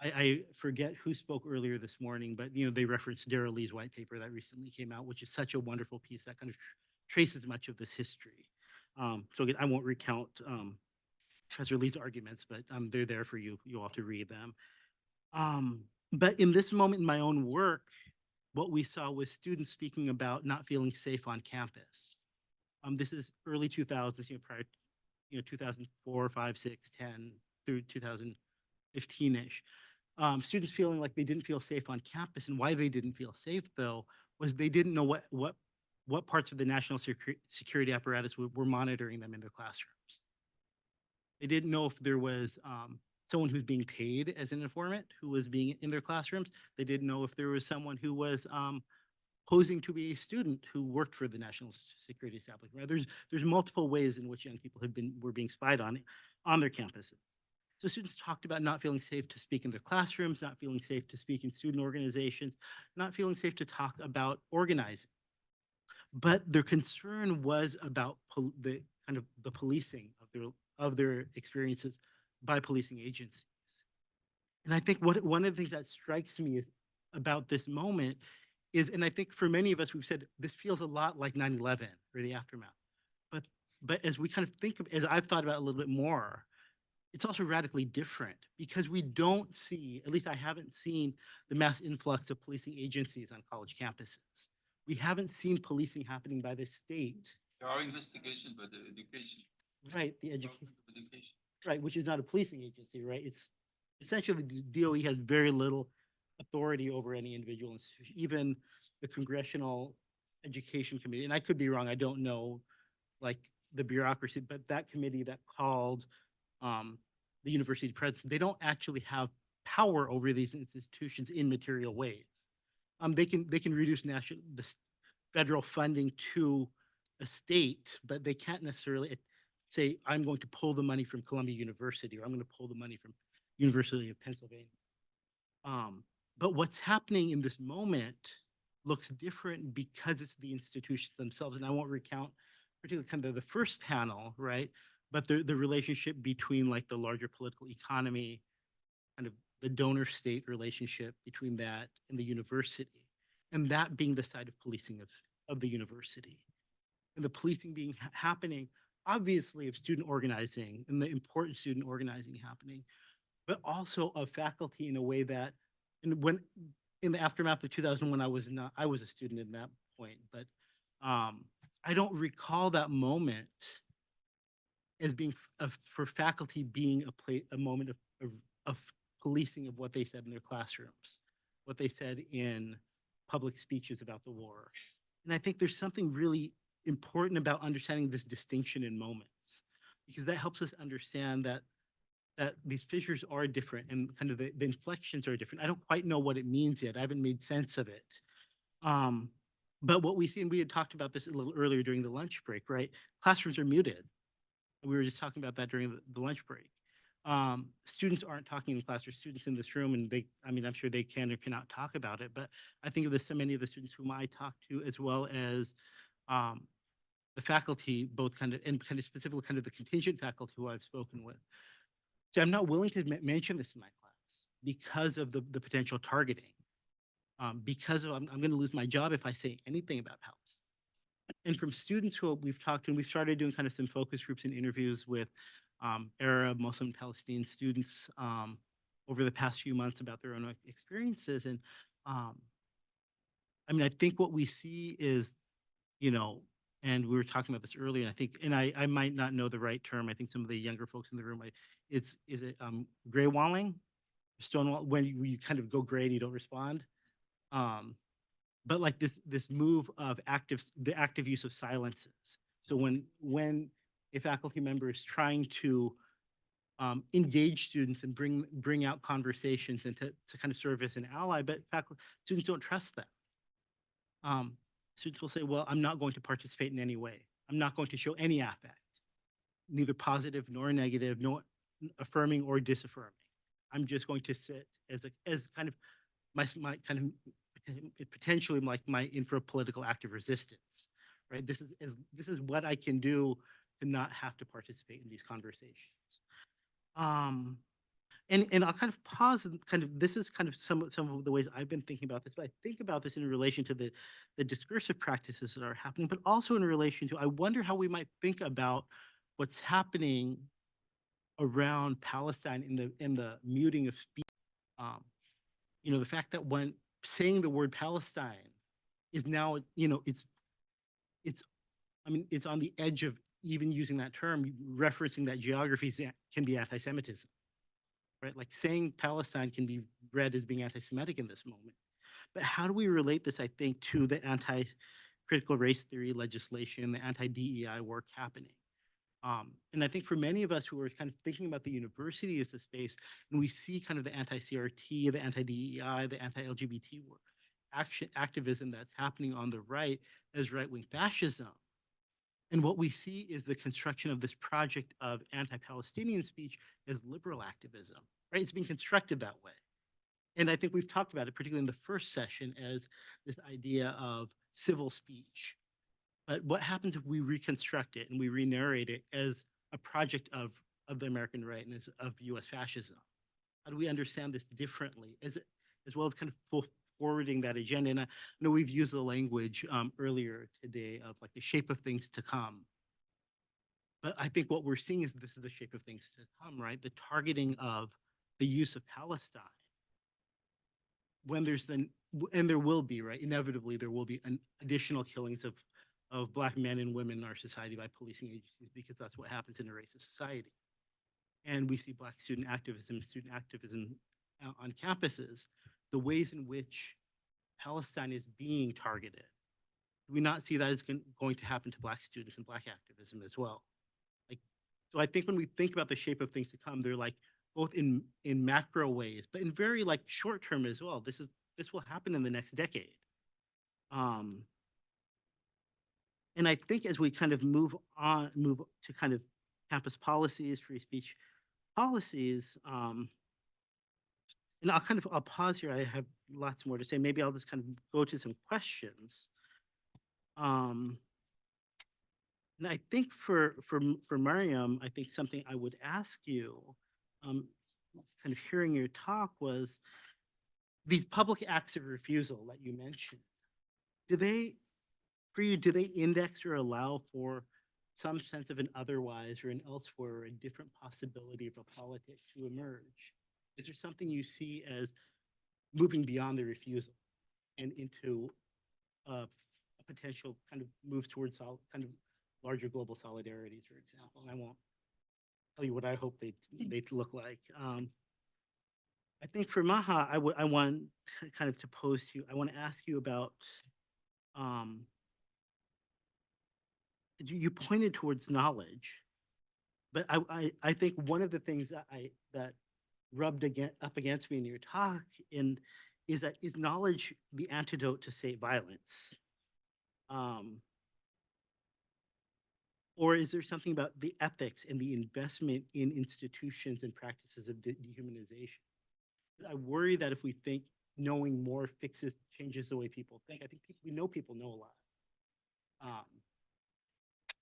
S6: I forget who spoke earlier this morning, but they referenced Darrell Lee's white paper that recently came out, which is such a wonderful piece that kind of traces much of this history. So again, I won't recount Professor Lee's arguments, but they're there for you all to read them. But in this moment in my own work, what we saw was students speaking about not feeling safe on campus. This is early 2000s, prior, 2004, 5, 6, 10 through 2015-ish. Students feeling like they didn't feel safe on campus, and why they didn't feel safe though was they didn't know what parts of the national security apparatus were monitoring them in their classrooms. They didn't know if there was someone who's being paid as an informant who was being in their classrooms. They didn't know if there was someone who was posing to be a student who worked for the national security establishment. Right? There's multiple ways in which young people were being spied on their campuses. So students talked about not feeling safe to speak in their classrooms, not feeling safe to speak in student organizations, not feeling safe to talk about organizing. But their concern was about the kind of the policing of their experiences by policing agencies. And I think one of the things that strikes me is about this moment is, and I think for many of us, we've said this feels a lot like 9/11 or the aftermath. But as we kind of think of, as I've thought about it a little bit more, it's also radically different because we don't see, at least I haven't seen, the mass influx of policing agencies on college campuses. We haven't seen policing happening by the state.
S4: There are investigations by the education.
S6: Right, the education. Right, which is not a policing agency, right? It's essentially the DOE has very little authority over any individual institution, even the Congressional Education Committee. And I could be wrong, I don't know, like the bureaucracy, but that committee that called the university presidents, they don't actually have power over these institutions in material ways. They can reduce federal funding to a state, but they can't necessarily say, I'm going to pull the money from Columbia University, or I'm going to pull the money from University of Pennsylvania. But what's happening in this moment looks different because it's the institutions themselves. And I won't recount particularly kind of the first panel, right? But the relationship between like the larger political economy, kind of the donor state relationship between that and the university, and that being the side of policing of the university. And the policing being happening, obviously, of student organizing and the important student organizing happening, but also of faculty in a way that, and when in the aftermath of 2001, I was a student at that point, but I don't recall that moment as being for faculty being a moment of policing of what they said in their classrooms, what they said in public speeches about the war. And I think there's something really important about understanding this distinction in moments, because that helps us understand that these fissures are different and kind of the inflections are different. I don't quite know what it means yet. I haven't made sense of it. But what we see, and we had talked about this a little earlier during the lunch break, right? Classrooms are muted. We were just talking about that during the lunch break. Students aren't talking in class. There's students in this room, and I'm sure they can or cannot talk about it, but I think of so many of the students whom I talk to, as well as the faculty, both kind of specifically kind of the contingent faculty who I've spoken with. So I'm not willing to mention this in my class because of the potential targeting, because I'm going to lose my job if I say anything about Palestine. And from students who we've talked to, and we've started doing kind of some focus groups and interviews with Arab, Muslim, Palestinian students over the past few months about their own experiences. And I think what we see is, and we were talking about this earlier, and I think, and I might not know the right term. I think some of the younger folks in the room, is it gray walling, stonewall, when you kind of go gray and you don't respond. But like this move of the active use of silences. So when a faculty member is trying to engage students and bring out conversations and to kind of serve as an ally, but students don't trust them. Students will say, well, I'm not going to participate in any way. I'm not going to show any affect, neither positive nor negative, nor affirming or disaffirming. I'm just going to sit as kind of my kind of potentially like my infra-political active resistance, right? This is what I can do to not have to participate in these conversations. And I'll kind of pause and kind of, this is kind of some of the ways I've been thinking about this, but I think about this in relation to the discursive practices that are happening, but also in relation to, I wonder how we might think about what's happening around Palestine in the muting of speech. The fact that when saying the word Palestine is now, it's on the edge of even using that term, referencing that geography can be anti-Semitism. Right? Like saying Palestine can be read as being anti-Semitic in this moment. But how do we relate this, I think, to the anti-critical race theory legislation, the anti-DEI work happening? And I think for many of us who are kind of thinking about the university as a space, and we see kind of the anti-CRT, the anti-DEI, the anti-LGBT work, activism that's happening on the right as right-wing fascism. And what we see is the construction of this project of anti-Palestinian speech as liberal activism, right? It's being constructed that way. And I think we've talked about it, particularly in the first session, as this idea of civil speech. But what happens if we reconstruct it and we re-narrate it as a project of the American right and of US fascism? How do we understand this differently, as well as kind of forwarding that agenda? And I know we've used the language earlier today of like the shape of things to come. But I think what we're seeing is this is the shape of things to come, right? The targeting of the use of Palestine. When and there will be, right? Inevitably, there will be additional killings of Black men and women in our society by policing agencies, because that's what happens in a racist society. And we see Black student activism on campuses, the ways in which Palestine is being targeted, do we not see that as going to happen to Black students and Black activism as well? Like, so I think when we think about the shape of things to come, they're like both in macro ways, but in very like short term as well. This will happen in the next decade. And I think as we kind of move to kind of campus policies, free speech policies, and I'll pause here. I have lots more to say. Maybe I'll just kind of go to some questions. And I think for Mariam, I think something I would ask you, kind of hearing your talk, was these public acts of refusal that you mentioned. Do they index or allow for some sense of an otherwise or an elsewhere or a different possibility of a politic to emerge? Is there something you see as moving beyond the refusal and into a potential kind of move towards kind of larger global solidarities, for example? And I won't tell you what I hope they look like. I think for Maha, I want kind of to pose to you, I want to ask you about, you pointed towards knowledge, but I think one of the things that rubbed up against me in your talk is knowledge the antidote to state violence? Or is there something about the ethics and the investment in institutions and practices of dehumanization? I worry that if we think knowing more changes the way people think, I think we know people know a lot.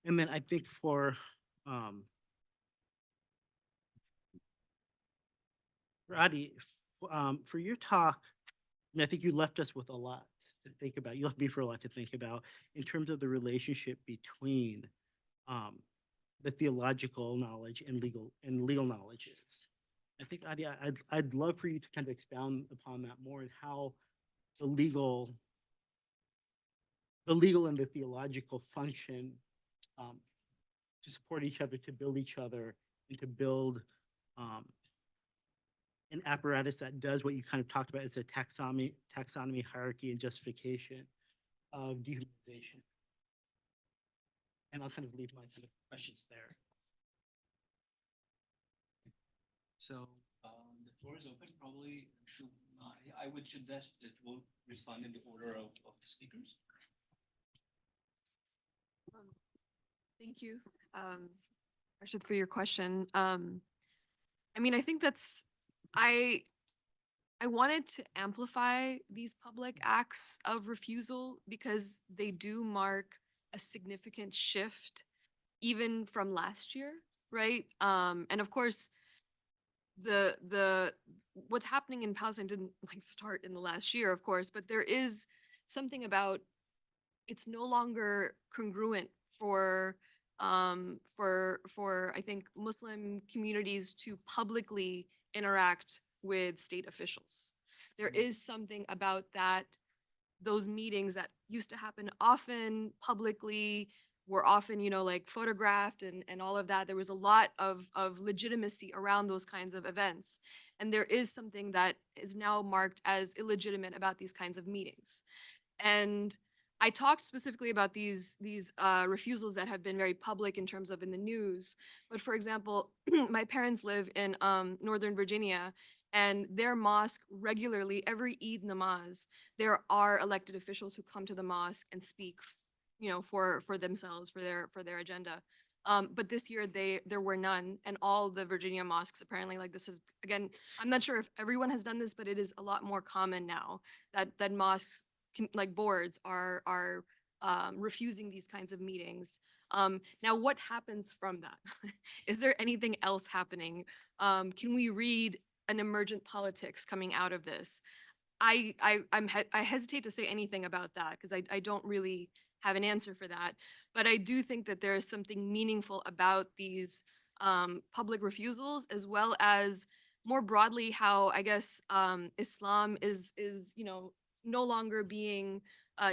S6: And then I think for Arie, for your talk, I mean, I think you left us with a lot to think about. You left me for a lot to think about in terms of the relationship between the theological knowledge and legal knowledges. I think, Arie, I'd love for you to kind of expound upon that more and how the legal and the theological function to support each other, to build each other, and to build an apparatus that does what you kind of talked about as a taxonomy, hierarchy, and justification of dehumanization. And I'll kind of leave my kind of questions there.
S1: So the floor is open. Probably I would suggest that we'll respond in the order of the speakers.
S2: Thank you, Arshad, for your question. I mean, I think I wanted to amplify these public acts of refusal because they do mark a significant shift even from last year, right? And of course, what's happening in Palestine didn't like start in the last year, of course, but there is something about it's no longer congruent for I think Muslim communities to publicly interact with state officials. There is something about that, those meetings that used to happen often publicly, were often, like photographed and all of that. There was a lot of legitimacy around those kinds of events. And there is something that is now marked as illegitimate about these kinds of meetings. And I talked specifically about these refusals that have been very public in terms of in the news. But for example, my parents live in Northern Virginia, and their mosque regularly, every Eid namaz, there are elected officials who come to the mosque and speak, for themselves, for their agenda. But this year there were none, and all the Virginia mosques apparently, like, this is, again, I'm not sure if everyone has done this, but it is a lot more common now that mosques like boards are refusing these kinds of meetings. Now, what happens from that? Is there anything else happening? Can we read an emergent politics coming out of this? I hesitate to say anything about that because I don't really have an answer for that. But I do think that there is something meaningful about these public refusals, as well as more broadly how I guess Islam is no longer being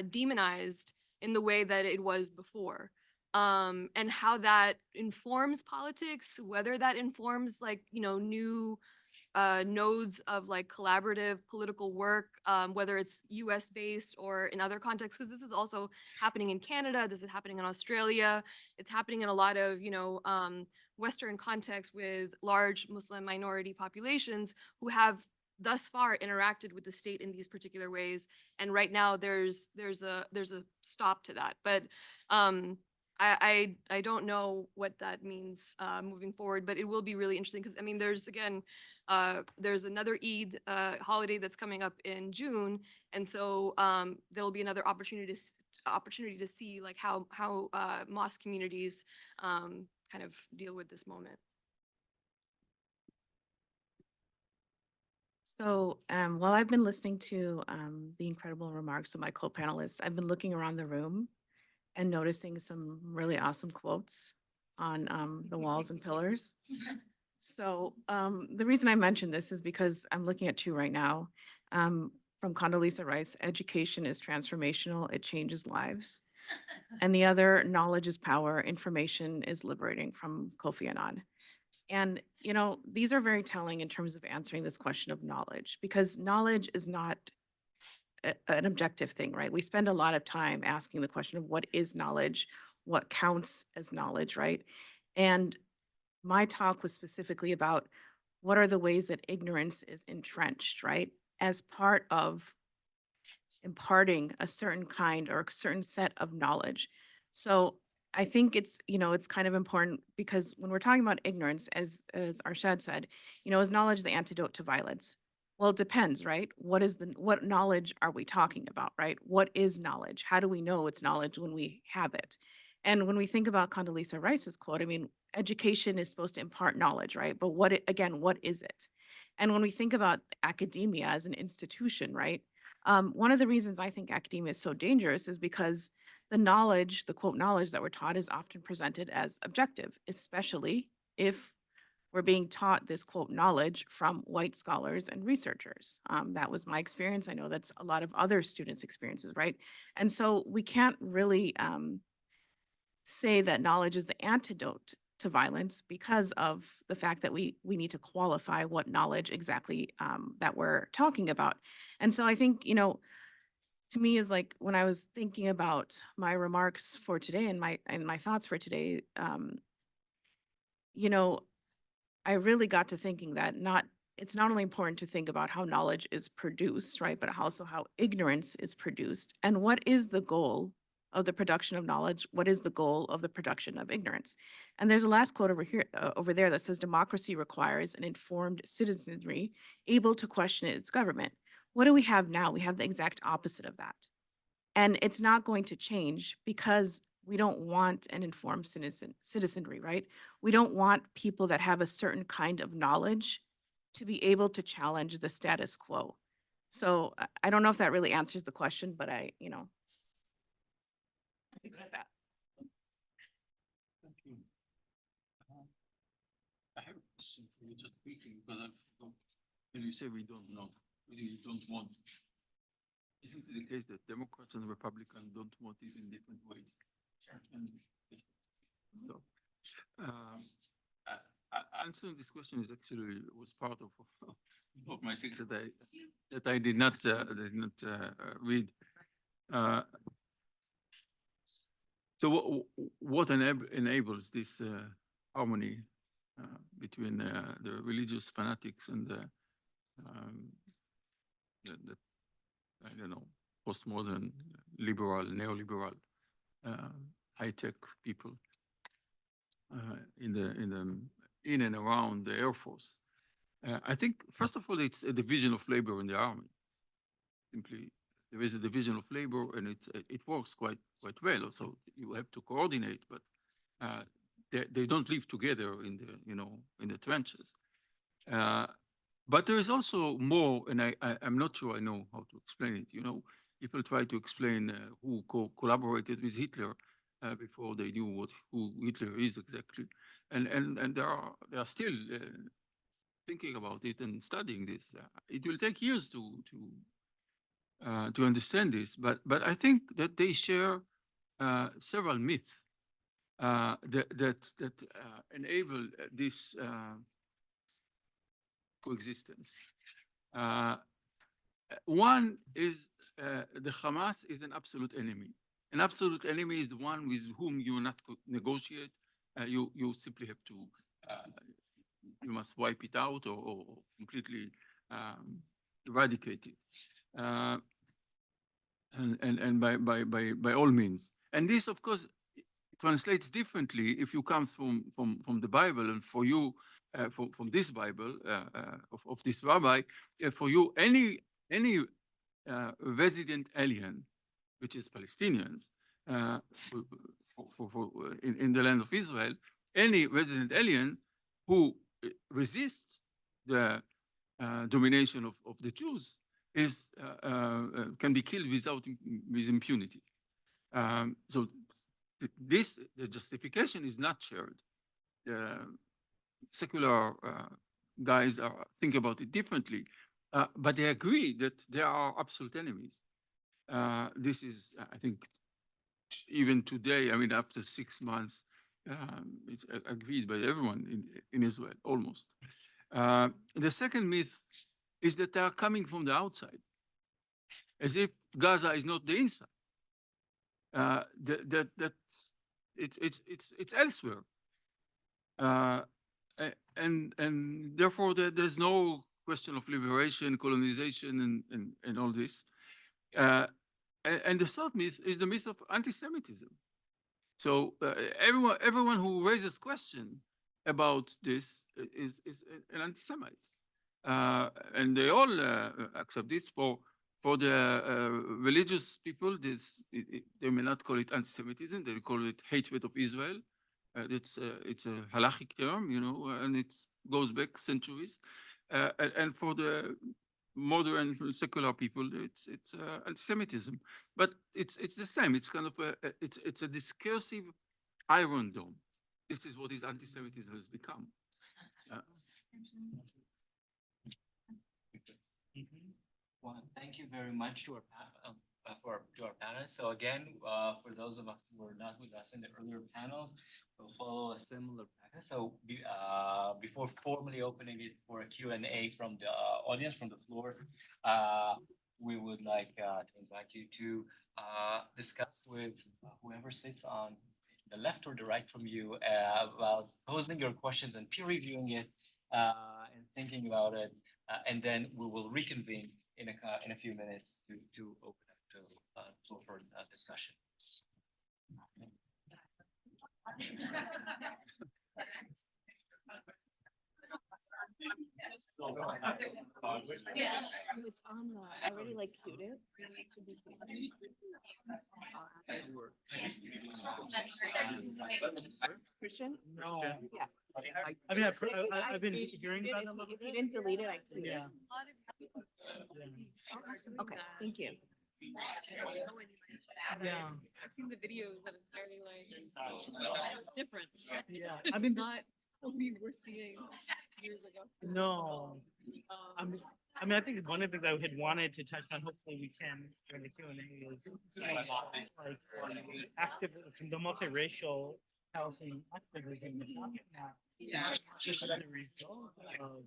S2: demonized in the way that it was before. And how that informs politics, whether that informs like, new nodes of like collaborative political work, whether it's US based or in other contexts, because this is also happening in Canada, this is happening in Australia, it's happening in a lot of, Western contexts with large Muslim minority populations who have thus far interacted with the state in these particular ways. And right now there's a stop to that. But I don't know what that means moving forward, but it will be really interesting because I mean there's again there's another Eid holiday that's coming up in June, and so there'll be another opportunity to see like how mosque communities kind of deal with this moment.
S3: So while I've been listening to the incredible remarks of my co-panelists, I've been looking around the room and noticing some really awesome quotes on the walls and pillars. So the reason I mention this is because I'm looking at two right now. From Condoleezza Rice, education is transformational, it changes lives. And the other, knowledge is power, information is liberating, from Kofi Annan. And, these are very telling in terms of answering this question of knowledge, because knowledge is not an objective thing, right? We spend a lot of time asking the question of what is knowledge, what counts as knowledge, right? And my talk was specifically about what are the ways that ignorance is entrenched, right? As part of imparting a certain kind or a certain set of knowledge. So I think it's kind of important because when we're talking about ignorance, as Arshad said, is knowledge the antidote to violence? Well, it depends, right? What knowledge are we talking about, right? What is knowledge? How do we know it's knowledge when we have it? And when we think about Condoleezza Rice's quote, I mean, education is supposed to impart knowledge, right? But what is it? And when we think about academia as an institution, right? One of the reasons I think academia is so dangerous is because the knowledge, the quote knowledge that we're taught is often presented as objective, especially if we're being taught this quote knowledge from white scholars and researchers. That was my experience. I know that's a lot of other students' experiences, right? And so we can't really say that knowledge is the antidote to violence because of the fact that we need to qualify what knowledge exactly that we're talking about. And so I think, to me is like when I was thinking about my remarks for today and my thoughts for today, I really got to thinking that it's not only important to think about how knowledge is produced, right, but also how ignorance is produced and what is the goal of the production of knowledge, what is the goal of the production of ignorance. And there's a last quote over there that says democracy requires an informed citizenry able to question its government. What do we have now? We have the exact opposite of that. And it's not going to change because we don't want an informed citizenry, right? We don't want people that have a certain kind of knowledge to be able to challenge the status quo. So I don't know if that really answers the question, but I think about that.
S4: Thank you. I have a question for you, just speaking, because when you say we don't know, we don't want. Isn't it the case that Democrats and Republicans don't want it in different ways? Sure. And so, answering this question was part of my text that I did not read. So what enables this harmony between the religious fanatics and the I don't know, postmodern, liberal, neoliberal, high-tech people in and around the Air Force? I think, first of all, it's a division of labor in the army. Simply, there is a division of labor, and it works quite well. So you have to coordinate, but they don't live together in the trenches. But there is also more, and I'm not sure I know how to explain it. People try to explain who collaborated with Hitler before they knew who Hitler is exactly, and they are still thinking about it and studying this. It will take years to understand this, but I think that they share several myths that enable this coexistence. One is the Hamas is an absolute enemy. An absolute enemy is the one with whom you not negotiate. You simply have to, you must wipe it out or completely eradicate it. And by all means. And this, of course, translates differently if you come from the Bible, and for you, from this Bible of this rabbi, for you, any resident alien, which is Palestinians, in the land of Israel, any resident alien who resists the domination of the Jews is can be killed with impunity. So the justification is not shared. Secular guys think about it differently, but they agree that there are absolute enemies. This is, I think, even today, I mean, after 6 months, it's agreed by everyone in Israel, almost. The second myth is that they are coming from the outside, as if Gaza is not the inside. That it's elsewhere, and therefore there's no question of liberation, colonization, and all this. And the third myth is the myth of anti-Semitism. So everyone who raises question about this is an anti-Semite, and they all accept this. For the religious people, they may not call it anti-Semitism; they call it hatred of Israel. It's a halachic term, you know, and it goes back centuries. And for the modern secular people, it's anti-Semitism. But it's the same. It's kind of it's a discursive iron dome. This is what anti-Semitism has become.
S1: Well, thank you very much to our panelists. So again, for those of us who were not with us in the earlier panels, we'll follow a similar practice. So before formally opening it for a Q&A from the audience, from the floor, we would like to invite you to discuss with whoever sits on the left or the right from you about posing your questions and peer reviewing it and thinking about it. And then we will reconvene in a few minutes to open up to floor for discussion.
S3: It's on the already like queued it. Christian?
S6: No.
S3: Yeah.
S6: I mean, I've been hearing about them.
S3: If you didn't delete it, I can.
S6: Yeah.
S3: Okay, thank you.
S6: Yeah.
S2: I've seen the videos and it's very like, it's different.
S6: Yeah. I
S2: It's
S6: mean,
S2: not what we were seeing years ago.
S6: no. I mean, I think one of the things I had wanted to touch on, hopefully we can during the Q&A, is like activism, the multiracial housing activism is happening now. Just as a result of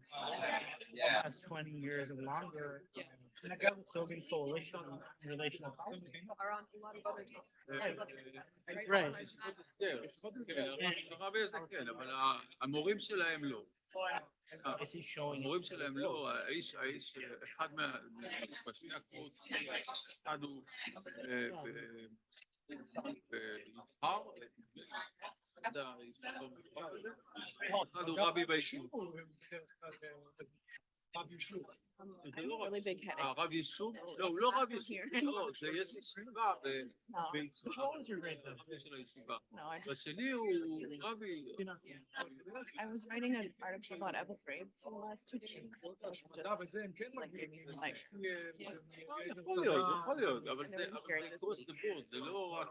S6: the past 20 years and longer, building coalition in relation to politics.
S2: Are on a lot of other topics.
S6: Right.
S4: המורים שלהם לא.
S6: Is he showing?
S4: המורים שלהם לא, האיש, אחד בשני הקבוצות, אחד הוא אחד הוא רבי ביישוב. זה לא
S3: Really big headache.
S4: רב יישוב? לא, הוא לא רב יישוב, לא, זה יש ישיבה ביצחק, רבי של הישיבה. בשני הוא רבי.
S3: I was writing an article about Ophir for the last 2 days. Like gave me some like.
S4: יכול להיות, אבל זה across the board, זה לא רק,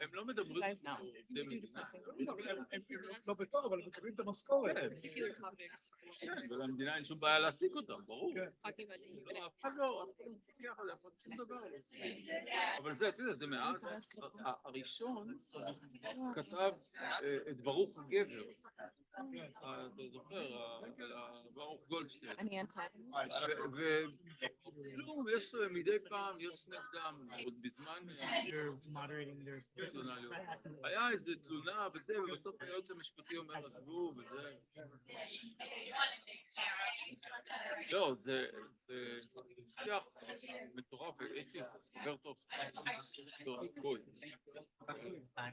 S4: הם לא מדברים.
S3: You guys know.
S2: Particular topics.
S4: ולמדינה אין שום שום בעיה להעסיק אותם, ברור.
S2: talking about dehumanization.
S4: אף אחד לא מתווכח על זה, שום דבר. אבל זה, אתה יודע, זה מאז הראשון כתב את ברוך הגבר. אתה זוכר, ברוך גולדשטיין.
S3: Any antagonism?
S4: וכלום, יש מדי פעם, יש נגדם, עוד בזמן
S6: They're moderating their.
S4: פרסונליות. היה איזה תלונה וזה, ובסוף היועץ המשפטי אומר עזבו וזה. לא, זה שיח מטורף, יש לי חבר טוב, גוי.
S1: I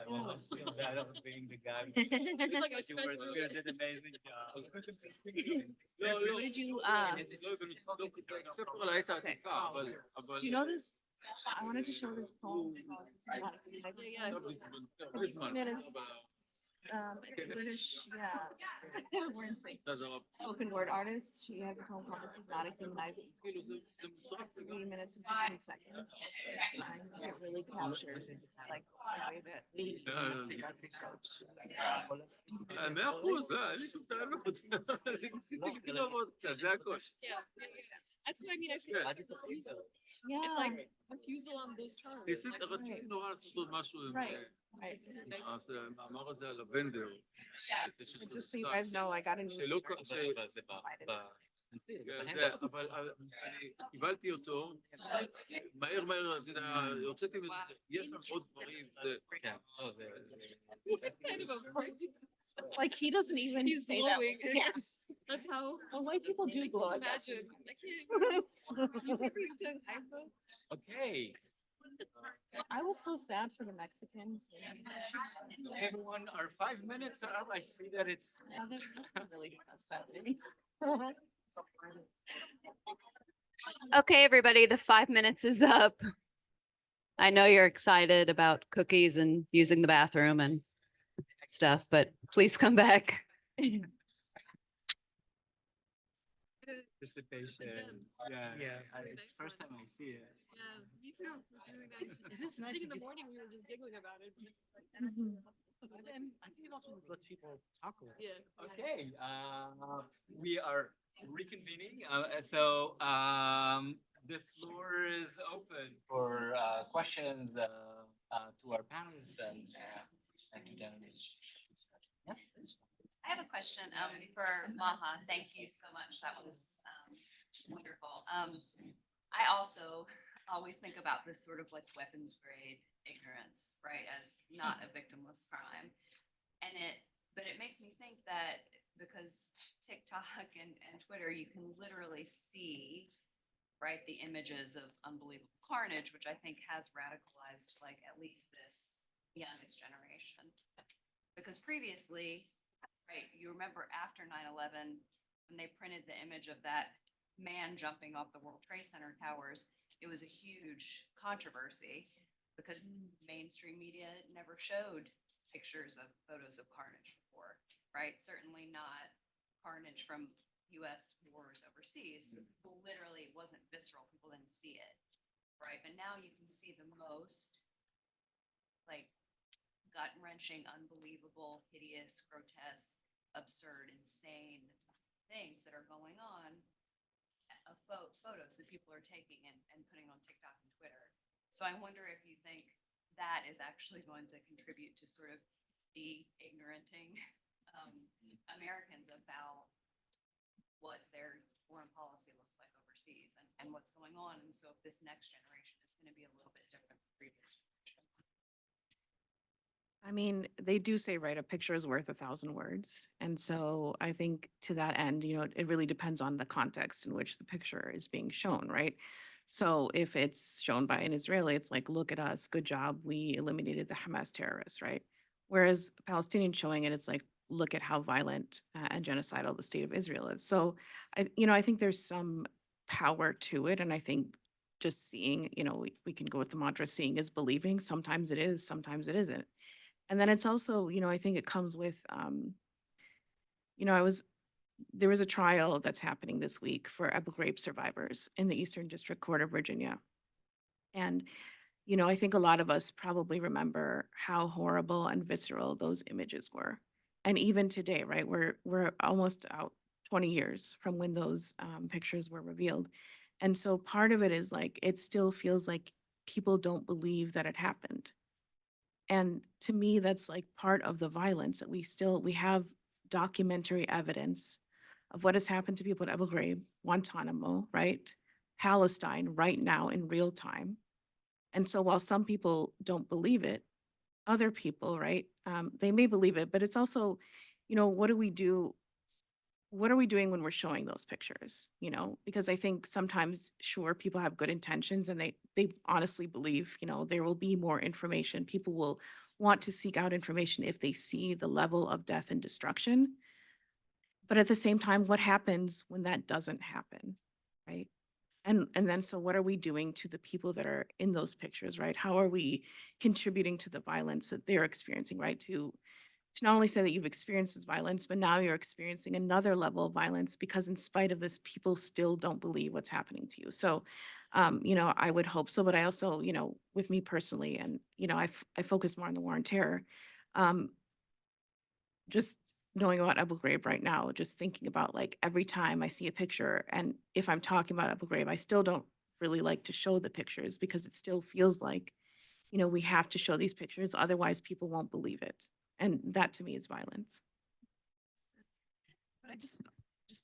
S1: was that of being the guy.
S2: It's like I
S1: You
S2: spent
S1: did an amazing job.
S4: לא, לא,
S3: What did you,
S4: לא, זה ספר על העת העתיקה, אבל...
S3: do you know this? I wanted to show this poem.
S2: Yeah.
S4: הרבה זמן.
S3: British, yeah. We're in sync. Spoken word artist. She has a poem called "This Is Not a Humanizing."
S4: כאילו זה מוטרף
S3: 3 minutes and 15 seconds. And it really captures like the way that
S4: מאה אחוז, אין לי שום טענות. ניסיתי כאילו לעבוד קצת, זה הכל.
S2: That's what I mean. I feel
S4: Yeah.
S2: it's like refusal on those terms.
S4: ניסיתי,
S2: Like,
S4: רציתי נורא לעשות עוד משהו עם
S3: right.
S4: המאמר הזה על הוונדר.
S3: Just so you guys know, I got a new.
S4: שלא, אבל אני קיבלתי אותו, מהר, אתה יודע, הוצאתי מזה, יש שם עוד דברים,
S2: kind of a practice.
S3: Like he doesn't even
S2: He's
S3: say
S2: glowing.
S3: that. Yes.
S2: That's how.
S3: Well, white people do glow. I guess.
S2: Imagine. I can't. Easy for you to hypo.
S1: Okay,
S3: I was so sad for the Mexicans.
S1: everyone, our 5 minutes are up. I see that it's.
S3: Yeah, they're really pressed that day.
S7: Okay, everybody, the 5 minutes is up. I know you're excited about cookies and using the bathroom and stuff, but please come back.
S1: Participation.
S2: Again.
S1: Yeah.
S2: Nice
S1: It's the first
S2: one.
S1: time I see it.
S2: Yeah, me too. It's really nice.
S6: It is
S2: I
S6: nice
S2: think
S6: to
S2: in the
S6: get-
S2: morning we were just giggling about it.
S6: And I think it also just lets people talk a little.
S2: Yeah.
S1: Okay, we are reconvening. The floor is open for questions to our panelists and to Dennis.
S8: I have a question for Maha. Thank you so much. That was wonderful. I also always think about this sort of like weapons grade ignorance, right, as not a victimless crime. But it makes me think that because TikTok and Twitter, you can literally see, right, the images of unbelievable carnage, which I think has radicalized like at least this youngest generation. Because previously, right, you remember after 9/11, when they printed the image of that man jumping off the World Trade Center towers, it was a huge controversy because mainstream media never showed pictures of photos of carnage before, right? Certainly not carnage from US wars overseas. Literally, it wasn't visceral. People didn't see it, right? But now you can see the most like gut-wrenching, unbelievable, hideous, grotesque, absurd, insane things that are going on of photos that people are taking and putting on TikTok and Twitter. So I wonder if you think that is actually going to contribute to sort of de-ignoranting Americans about what their foreign policy looks like overseas and what's going on. And so if this next generation is going to be a little bit different from previous generation.
S3: I mean, they do say, right, a picture is worth 1,000 words. And so I think to that end, you know, it really depends on the context in which the picture is being shown, right? So if it's shown by an Israeli, it's like, look at us, good job, we eliminated the Hamas terrorists, right? Whereas a Palestinian showing it, it's like, look at how violent and genocidal the state of Israel is. So I think there's some power to it. And I think just seeing, we can go with the mantra, seeing is believing. Sometimes it is, sometimes it isn't. And then it's also, I think it comes with, there was a trial that's happening this week for Abu Ghraib survivors in the Eastern District Court of Virginia. And, I think a lot of us probably remember how horrible and visceral those images were. And even today, right, we're almost out 20 years from when those pictures were revealed. And so part of it is like, it still feels like people don't believe that it happened. And to me, that's like part of the violence that we have documentary evidence of what has happened to people at Abu Ghraib, Guantanamo, right? Palestine right now in real time. And so while some people don't believe it, other people, right, they may believe it, but it's also, what do we do? What are we doing when we're showing those pictures? Because I think sometimes, sure, people have good intentions and they honestly believe, there will be more information. People will want to seek out information if they see the level of death and destruction. But at the same time, what happens when that doesn't happen, right? And then, so what are we doing to the people that are in those pictures, right? How are we contributing to the violence that they're experiencing, right? To not only say that you've experienced this violence, but now you're experiencing another level of violence because in spite of this, people still don't believe what's happening to you. So, I would hope so, but I also, with me personally, and, I focus more on the war on terror. Just knowing about Abu Ghraib right now, just thinking about like every time I see a picture, and if I'm talking about Abu Ghraib, I still don't really like to show the pictures because it still feels like, we have to show these pictures, otherwise people won't believe it. And that to me is violence.
S2: But I just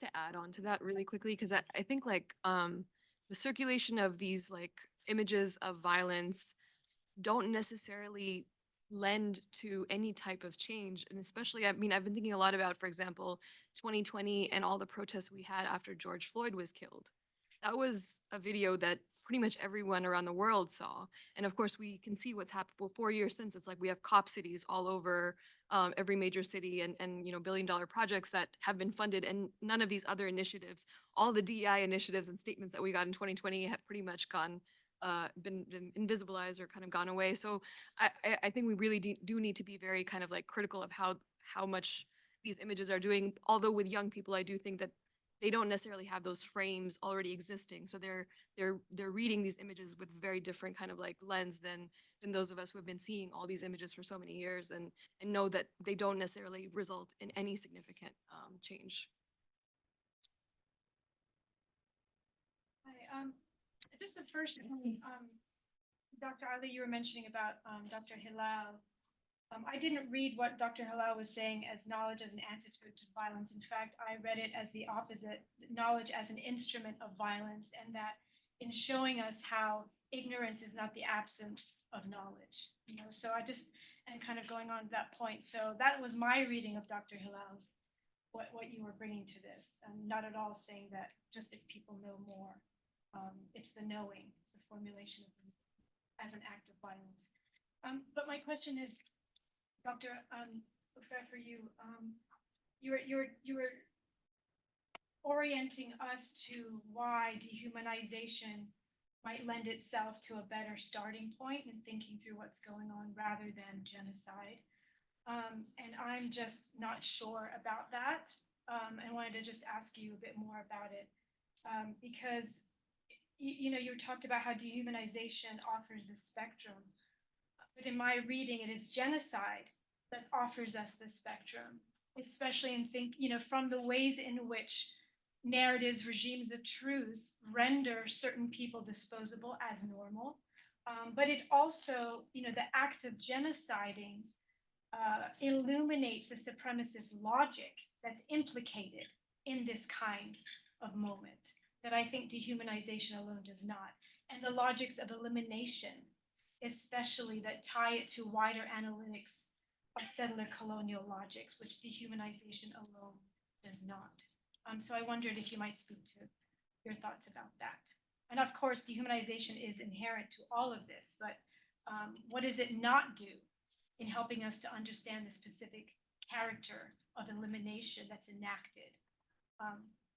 S2: to add on to that really quickly, because I think like the circulation of these like images of violence don't necessarily lend to any type of change. And especially, I mean, I've been thinking a lot about, for example, 2020 and all the protests we had after George Floyd was killed. That was a video that pretty much everyone around the world saw. And of course, we can see what's happened. Well, 4 years since, it's like we have cop cities all over every major city and billion-dollar projects that have been funded. And none of these other initiatives, all the DEI initiatives and statements that we got in 2020 have pretty much been invisibilized or kind of gone away. So I think we really do need to be very kind of like critical of how much these images are doing. Although with young people, I do think that they don't necessarily have those frames already existing. So they're reading these images with very different kind of like lens than those of us who have been seeing all these images for so many years and know that they don't necessarily result in any significant change.
S9: Hi, just the first one, Dr. Ali, you were mentioning about Dr. Hilal. I didn't read what Dr. Hilal was saying as knowledge as an antidote to violence. In fact, I read it as the opposite, knowledge as an instrument of violence, and that in showing us how ignorance is not the absence of knowledge. So and kind of going on that point. So that was my reading of Dr. Hilal's, what you were bringing to this. Not at all saying that just if people know more. It's the knowing, the formulation of them as an act of violence. But my question is, Dr. Ophir, for you, you were orienting us to why dehumanization might lend itself to a better starting point in thinking through what's going on rather than genocide. And I'm just not sure about that. I wanted to just ask you a bit more about it because you talked about how dehumanization offers this spectrum, but in my reading, it is genocide that offers us the spectrum, especially in from the ways in which narratives, regimes of truth render certain people disposable as normal. But it also, the act of genociding illuminates the supremacist logic that's implicated in this kind of moment that I think dehumanization alone does not. And the logics of elimination, especially that tie it to wider analytics of settler colonial logics, which dehumanization alone does not. So I wondered if you might speak to your thoughts about that. And of course, dehumanization is inherent to all of this, but what does it not do in helping us to understand the specific character of elimination that's enacted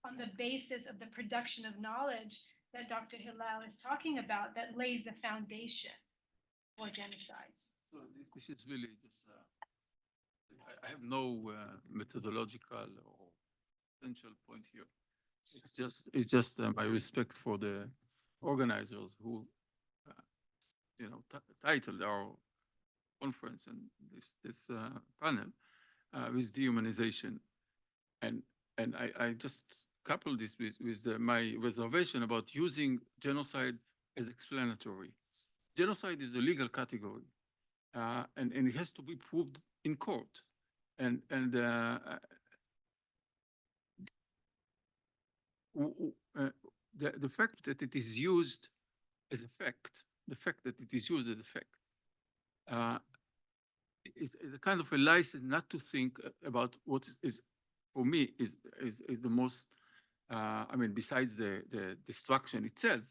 S9: on the basis of the production of knowledge that Dr. Hilal is talking about that lays the foundation for genocide?
S4: So this is really just, I have no methodological or potential point here. It's just my respect for the organizers who, titled our conference and this panel with dehumanization. And and I just couple this with my reservation about using genocide as explanatory. Genocide is a legal category, and it has to be proved in court. And the fact that it is used as a fact, the fact that it is used as a fact, is a kind of a license not to think about what is, for me, is the most, I mean, besides the destruction itself,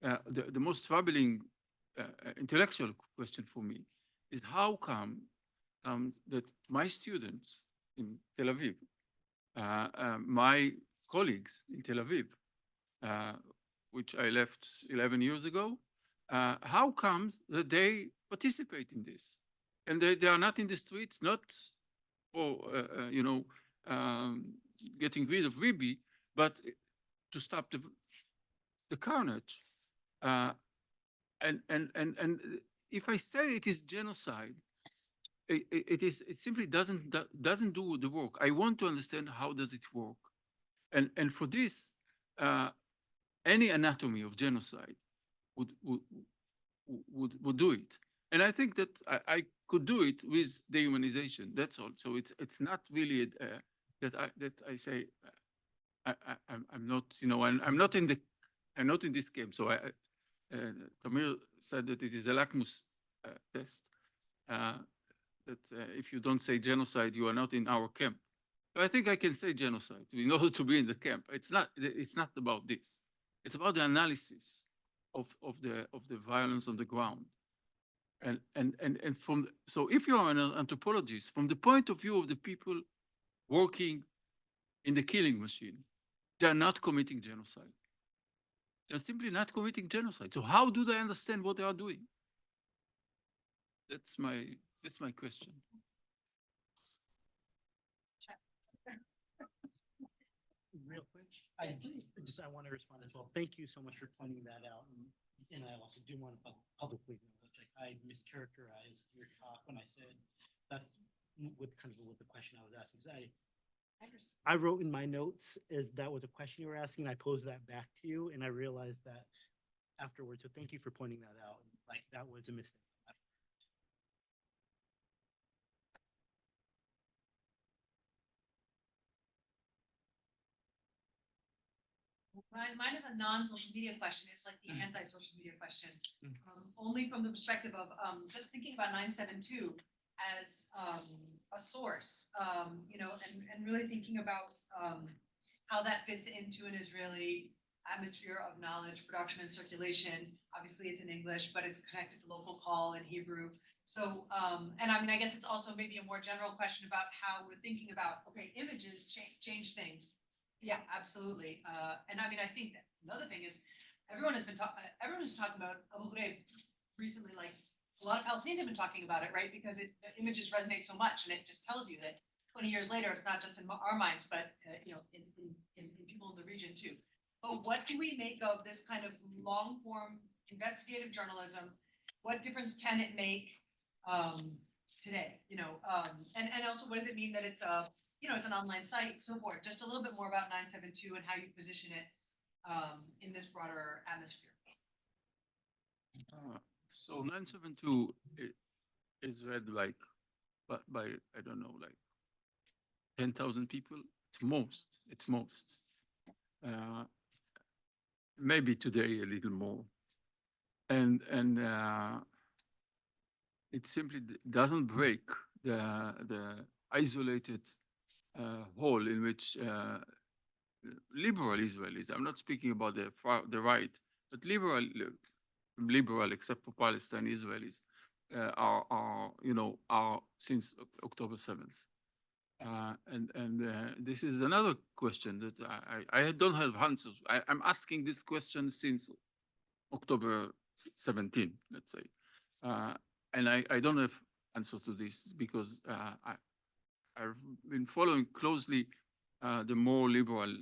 S4: the most troubling intellectual question for me is how come that my students in Tel Aviv, my colleagues in Tel Aviv, which I left 11 years ago, how comes that they participate in this? And they are not in the streets, not for, you know, getting rid of Bibi, but to stop the carnage. And if I say it is genocide, it simply doesn't do the work. I want to understand how does it work, and for this, any anatomy of genocide would do it. And I think that I could do it with dehumanization. That's all. So it's not really that I say I'm not, you know, I'm not in this game. So Tamir said that it is a lackmus test. That if you don't say genocide, you are not in our camp. So I think I can say genocide in order to be in the camp. It's not about this. It's about the analysis of the violence on the ground. And so if you are an anthropologist, from the point of view of the people working in the killing machine, they are not committing genocide. They're simply not committing genocide. So how do they understand what they are doing? That's my question.
S6: Real quick, I want to respond as well. Thank you so much for pointing that out. And I also do want to publicly acknowledge, like, I mischaracterized your talk when I said that's with the question I was asking. I wrote in my notes is that was a question you were asking. I posed that back to you, and I realized that afterwards. So thank you for pointing that out. Like, that was a mistake.
S10: Mine is a non-social media question. It's like the anti-social media question, only from the perspective of just thinking about 972 as a source, you know, and really thinking about how that fits into an Israeli atmosphere of knowledge, production, and circulation. Obviously, it's in English, but it's connected to local call in Hebrew. So, and I mean, I guess it's also maybe a more general question about how we're thinking about, okay, images change things. Yeah, absolutely. And I mean, I think that another thing is everyone's talking about Abu Ghraib recently, like a lot of Palestinians have been talking about it, right? Because the images resonate so much, and it just tells you that 20 years later, it's not just in our minds, but you know, in people in the region too. But what do we make of this kind of long form investigative journalism? What difference can it make today? You know, and also what does it mean that it's a, you know, it's an online site, so forth. Just a little bit more about 972 and how you position it in this broader atmosphere.
S4: So 972 is read like by I don't know, like 10,000 people at most. Maybe today a little more, and it simply doesn't break the isolated hole in which liberal Israelis, I'm not speaking about the right, but liberal except for Palestine Israelis are since October 7th. And this is another question that I don't have answers. I'm asking this question since October 17, let's say. And I don't have answers to this because I've been following closely the more liberal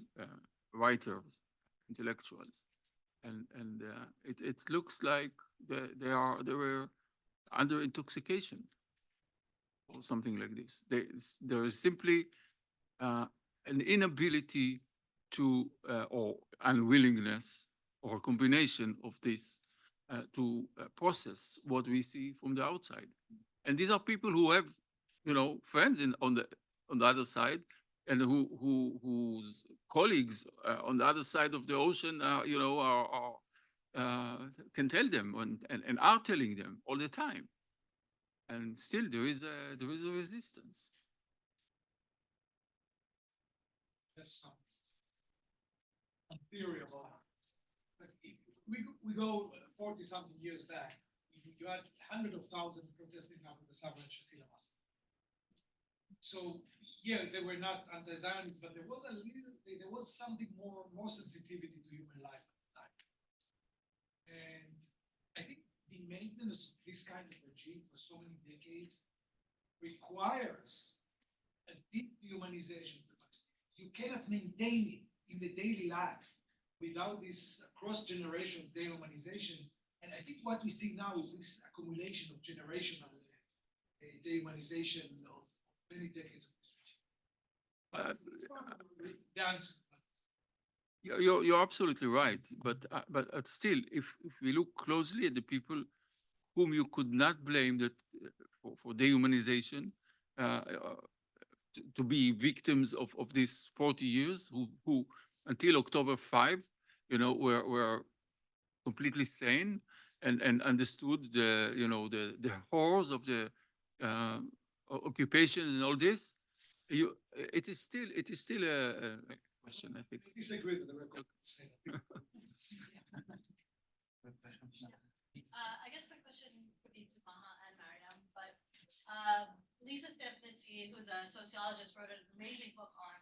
S4: writers, intellectuals, and it looks like they were under intoxication or something like this. There is simply an inability to, or unwillingness, or a combination of this to process what we see from the outside. And these are people who have, friends on the other side, and whose colleagues on the other side of the ocean, can tell them and are telling them all the time. And still there is a resistance.
S11: Just some theory about like if we go 40 something years back. You had hundreds of thousands protesting after the Sabra and Shatila massacre. So yeah, they were not anti-Zionist, but there was something more sensitivity to human life at the time. And I think the maintenance of this kind of regime for so many decades requires a deep dehumanization of the Palestinians. You cannot maintain it in the daily life without this cross-generation dehumanization. And I think what we see now is this accumulation of generational dehumanization of many decades of this regime. The answer.
S4: You're absolutely right, but still, if we look closely at the people whom you could not blame that for dehumanization, to be victims of these 40 years, who until October 5, were completely sane and understood the horrors of the occupations and all this. It is still a question, I think.
S11: I disagree with the record.
S12: I guess my question would be to Maha and Mariam, but Lisa Stepnitsky, who's a sociologist, wrote an amazing book on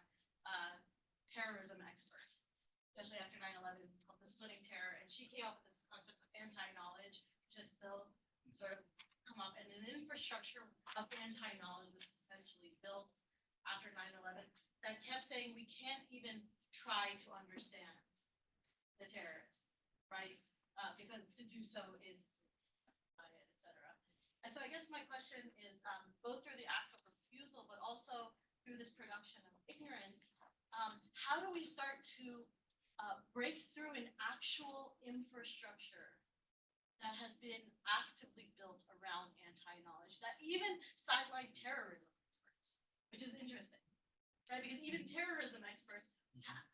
S12: terrorism experts, especially after 9/11, called The Splitting Terror, and she came up with this concept of anti-knowledge, which has still sort of come up, and an infrastructure of anti-knowledge was essentially built after 9/11 that kept saying we can't even try to understand the terrorists, right? Because to do so is to et cetera. And so I guess my question is both through the acts of refusal, but also through this production of ignorance, how do we start to break through an actual infrastructure that has been actively built around anti-knowledge that even sideline terrorism experts, which is interesting, right? Because even terrorism experts,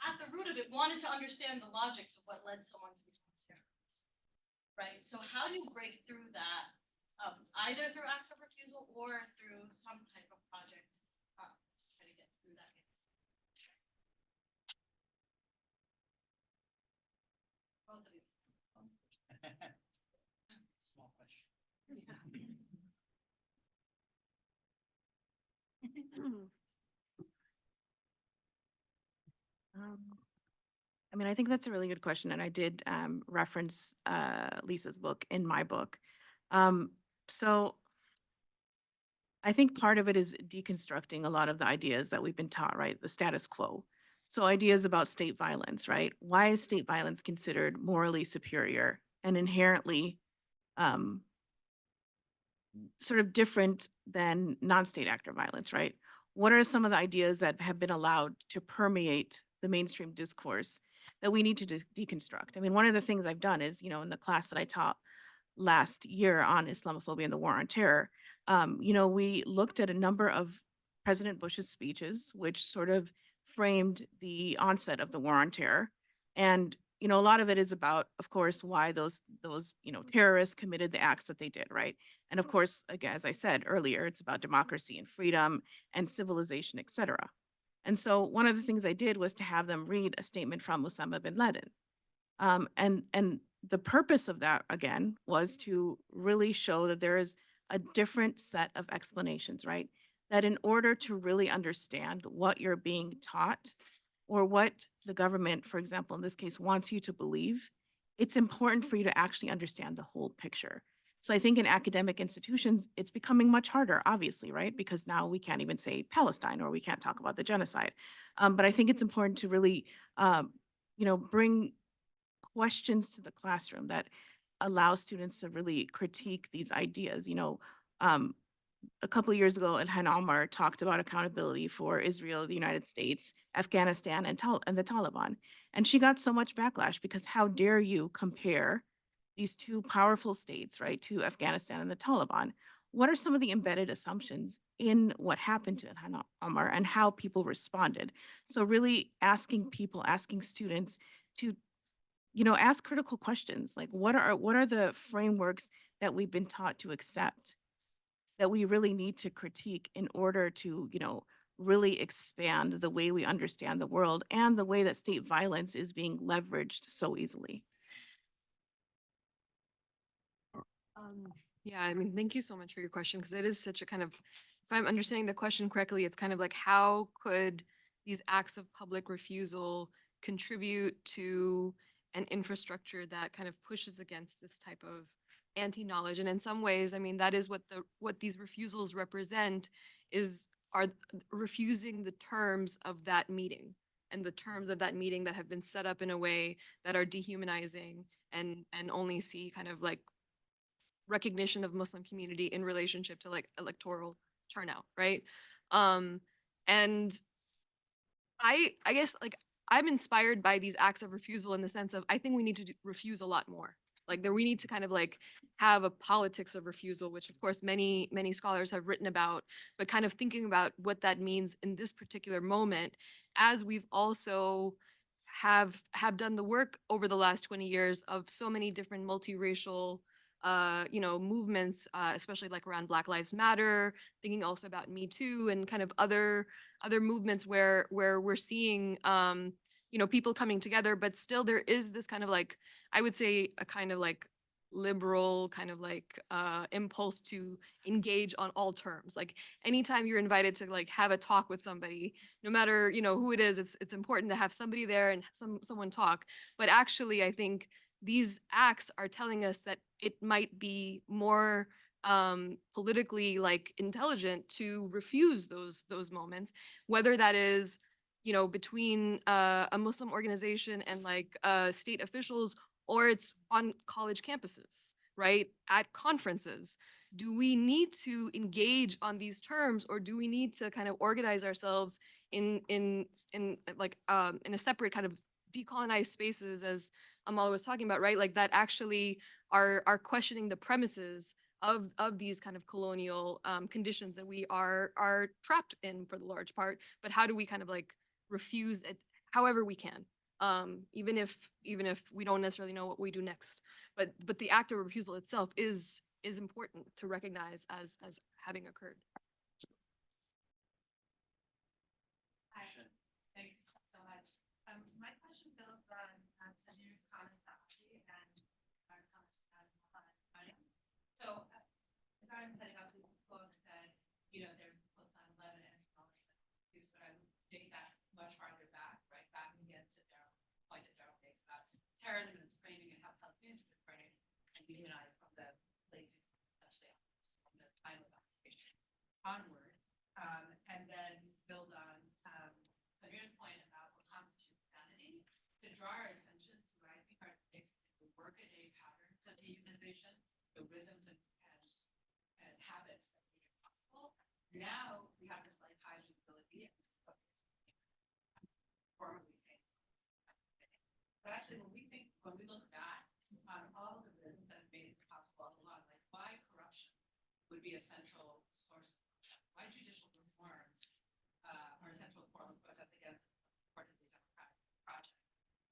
S12: at the root of it, wanted to understand the logics of what led someone to become a terrorist, right? So how do you break through that, either through acts of refusal or through some type of project, try to get through that? Both of you.
S1: Small question.
S3: I mean, I think that's a really good question, and I did reference Lisa's book in my book. So I think part of it is deconstructing a lot of the ideas that we've been taught, right? The status quo. So ideas about state violence, right? Why is state violence considered morally superior and inherently sort of different than non-state actor violence, right? What are some of the ideas that have been allowed to permeate the mainstream discourse that we need to deconstruct? I mean, one of the things I've done is, in the class that I taught last year on Islamophobia and the war on terror, we looked at a number of President Bush's speeches, which sort of framed the onset of the war on terror. And, a lot of it is about, of course, why those terrorists committed the acts that they did, right? And of course, again, as I said earlier, it's about democracy and freedom and civilization, et cetera. And so one of the things I did was to have them read a statement from Osama bin Laden. And the purpose of that, again, was to really show that there is a different set of explanations, right? That in order to really understand what you're being taught or what the government, for example, in this case, wants you to believe, it's important for you to actually understand the whole picture. So I think in academic institutions, it's becoming much harder, obviously, right? Because now we can't even say Palestine or we can't talk about the genocide. But I think it's important to really, bring questions to the classroom that allow students to really critique these ideas. a couple of years ago, Ilhan Omar talked about accountability for Israel, the United States, Afghanistan, and the Taliban. And she got so much backlash because how dare you compare these two powerful states, right, to Afghanistan and the Taliban? What are some of the embedded assumptions in what happened to Ilhan Omar and how people responded? So really asking people, asking students to, ask critical questions like what are the frameworks that we've been taught to accept that we really need to critique in order to, really expand the way we understand the world and the way that state violence is being leveraged so easily.
S2: Yeah, I mean, thank you so much for your question because it is such a kind of, if I'm understanding the question correctly, it's kind of like how could these acts of public refusal contribute to an infrastructure that kind of pushes against this type of anti-knowledge? And in some ways, I mean, that is what these refusals represent are refusing the terms of that meeting and the terms of that meeting that have been set up in a way that are dehumanizing and only see kind of like recognition of Muslim community in relationship to like electoral turnout, right? And I guess like I'm inspired by these acts of refusal in the sense of I think we need to refuse a lot more. Like there we need to kind of like have a politics of refusal, which of course many scholars have written about, but kind of thinking about what that means in this particular moment, as we've also have done the work over the last 20 years of so many different multiracial movements, especially like around Black Lives Matter, thinking also about Me Too and kind of other movements where we're seeing people coming together, but still there is this kind of like, I would say a kind of like liberal kind of like impulse to engage on all terms. Like anytime you're invited to like have a talk with somebody, no matter who it is, it's important to have somebody there and someone talk. But actually I think these acts are telling us that it might be more politically like intelligent to refuse those moments, whether that is between a Muslim organization and like state officials, or it's on college campuses, right, at conferences. Do we need to engage on these terms, or do we need to kind of organize ourselves in like in a separate kind of decolonized spaces, as Amal was talking about, right? Like that actually are questioning the premises of these kind of colonial conditions that we are trapped in for the large part. But how do we kind of like refuse it however we can, even if we don't necessarily know what we do next? But the act of refusal itself is important to recognize as having occurred.
S12: Hi, thanks so much. My question builds on Samir's comments actually, and our comments on Mariam. So, if I'm setting up these books that, they're post 9/11 and scholars use, but I would date that much farther back, right? Back again to their point that Daryl makes about terrorism and its framing and how Palestinians were framed and demonized from the late 60s, essentially, from the time of occupation onward, and then build on Samir's point about what constitutes sanity, to draw our attention to what I think are basically the workaday patterns of dehumanization, the rhythms and habits that make it possible. Now we have this like high visibility, and this is what we're formally saying. But actually, when we look back on all the rhythms that have made it possible all along, like why corruption would be a central source of protest, why judicial reforms are a central form of protest against a purportedly democratic project.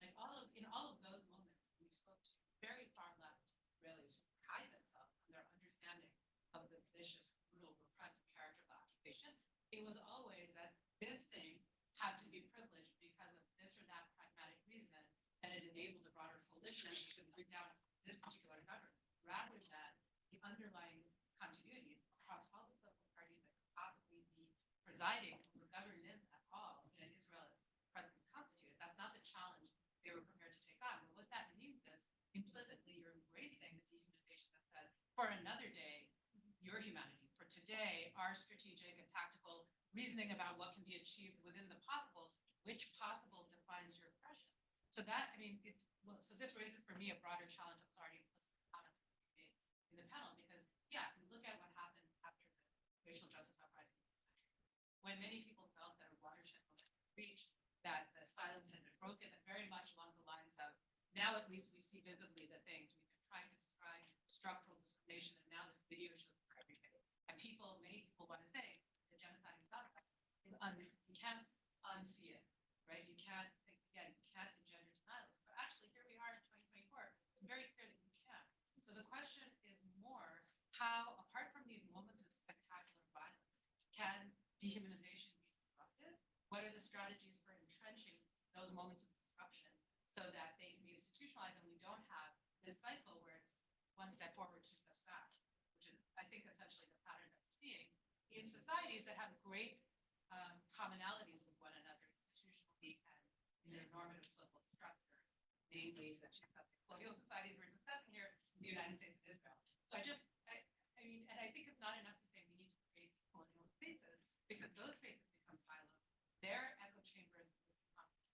S12: Like in all of those moments, we spoke to very far left Israelis who pride themselves on their understanding of the vicious, brutal, repressive character of the occupation. It was always that this thing had to be privileged because of this or that pragmatic reason, and it enabled a broader coalition to bring down this particular government, rather than the underlying continuities across all the political parties that could possibly be presiding over governance at all in Israel as presently constituted. That's not the challenge they were prepared to take on. But what that means is implicitly you're embracing the dehumanization that says, for another day, your humanity. For today, our strategic and tactical reasoning about what can be achieved within the possible, which possible defines your oppression. So that, I mean, so this raises for me a broader challenge. I'm sorry, implicit comments that you made in the panel, because yeah, if we look at what happened after the
S10: when many people felt that a watershed moment had reached, that the silence had been broken, and very much along the lines of, now at least we see visibly the things we've been trying to describe structural discrimination, and now this video shows for everything. And many people want to say the genocide in Gaza is you can't unsee it, right? You can't, again, you can't engender denials. But actually, here we are in 2024. It's very clear that you can. So the question is more how, apart from these moments of spectacular violence, can dehumanization be disrupted? What are the strategies for entrenching those moments of disruption so that they can be institutionalized and we don't have this cycle where it's one step forward, two steps back, which is, I think, essentially the pattern that we're seeing in societies that have great commonalities with one another institutionally and in their normative political structures, namely the colonial societies we're discussing here, the United States and Israel. So I mean, and I think it's not enough to say we need to create colonial spaces because those spaces become silos. They're echo chambers.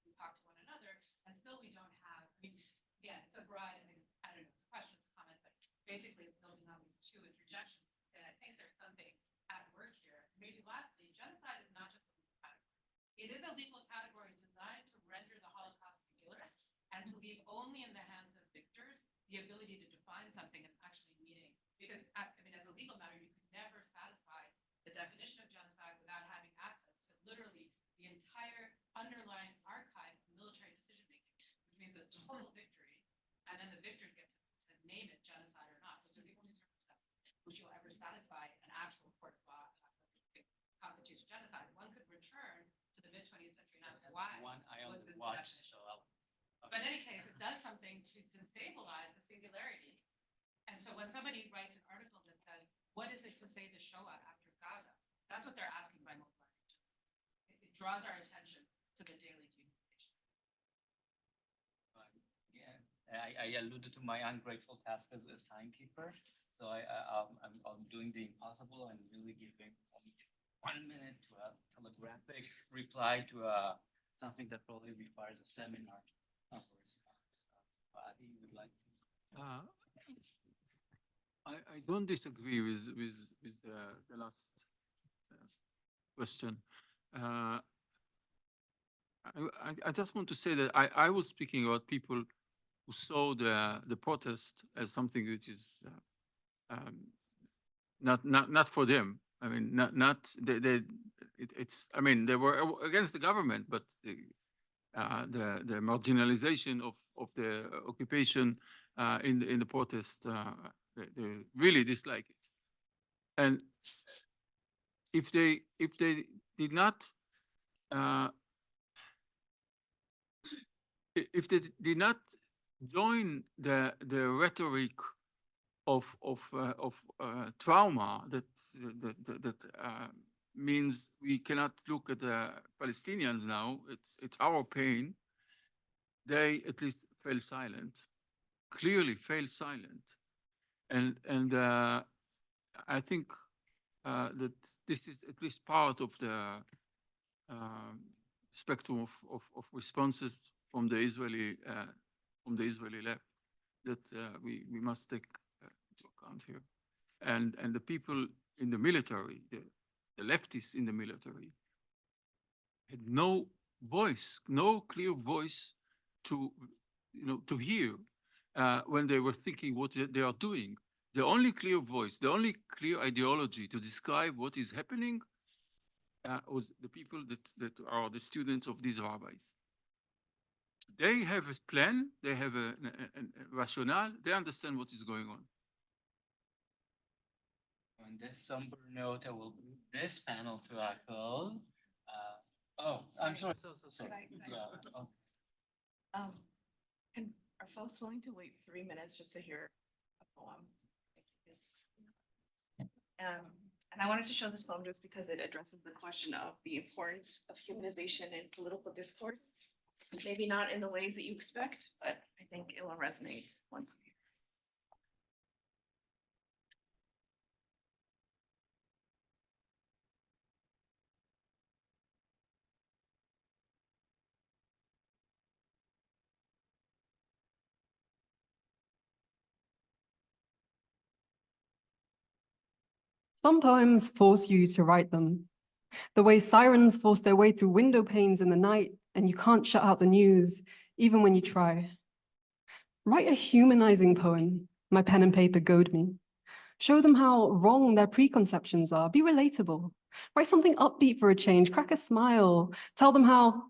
S10: We talk to one another, and still we don't have. I mean, again, it's a broad. I don't know. It's a question. It's a comment, but basically, it's building on these two interjections. And I think there's something at work here. Maybe lastly, genocide is not just a legal category. It is a legal category designed to render the Holocaust singular and to leave only in the hands of victors the ability to define something as actually meaning. Because, I mean, as a legal matter, you could never satisfy the definition of genocide without having access to literally the entire underlying archive of military decision-making, which means a total victory. And then the victors get to name it genocide or not. Those are the only circumstances which you'll ever satisfy an actual court of law constitutes genocide. One could return to the mid-20th century and ask why.
S1: One eye on
S10: was
S1: the
S10: this
S1: watch,
S10: definition?
S1: so
S10: But in any case, it does something to destabilize the singularity. And so when somebody writes an article that says, what is it to say the Shoah after Gaza? That's what they're asking by mobilizing. It draws our attention to the daily dehumanization.
S1: yeah, I alluded to my ungrateful task as timekeeper. So I'm doing the impossible and really giving only 1 minute to a telegraphic reply to something that probably requires a seminar for response. Arie, you would like to?
S4: I don't disagree with the last question. I just want to say that I was speaking about people who saw the protest as something which is not for them. I mean, it's. I mean, they were against the government, but the marginalization of the occupation in the protest, they really dislike it. And if they did not join the rhetoric of trauma that means we cannot look at the Palestinians now. It's our pain. They at least fell silent, clearly fell silent, and I think that this is at least part of the spectrum of responses from the Israeli left that we must take into account here, and the people in the military, the leftists in the military, had no voice, no clear voice to hear when they were thinking what they are doing. The only clear voice, the only clear ideology to describe what is happening was the people that are the students of these rabbis. They have a plan, they have a rationale, they understand what is going on.
S1: On this somber note, I will bring this panel to a close. I'm sorry. So sorry. Yeah.
S3: And are folks willing to wait 3 minutes just to hear a poem? And I wanted to show this poem just because it addresses the question of the importance of humanization in political discourse. Maybe not in the ways that you expect, but I think it will resonate once we hear.
S13: Some poems force you to write them. The way sirens force their way through window panes in the night and you can't shut out the news, even when you try. Write a humanizing poem, my pen and paper goad me. Show them how wrong their preconceptions are. Be relatable. Write something upbeat for a change. Crack a smile. Tell them how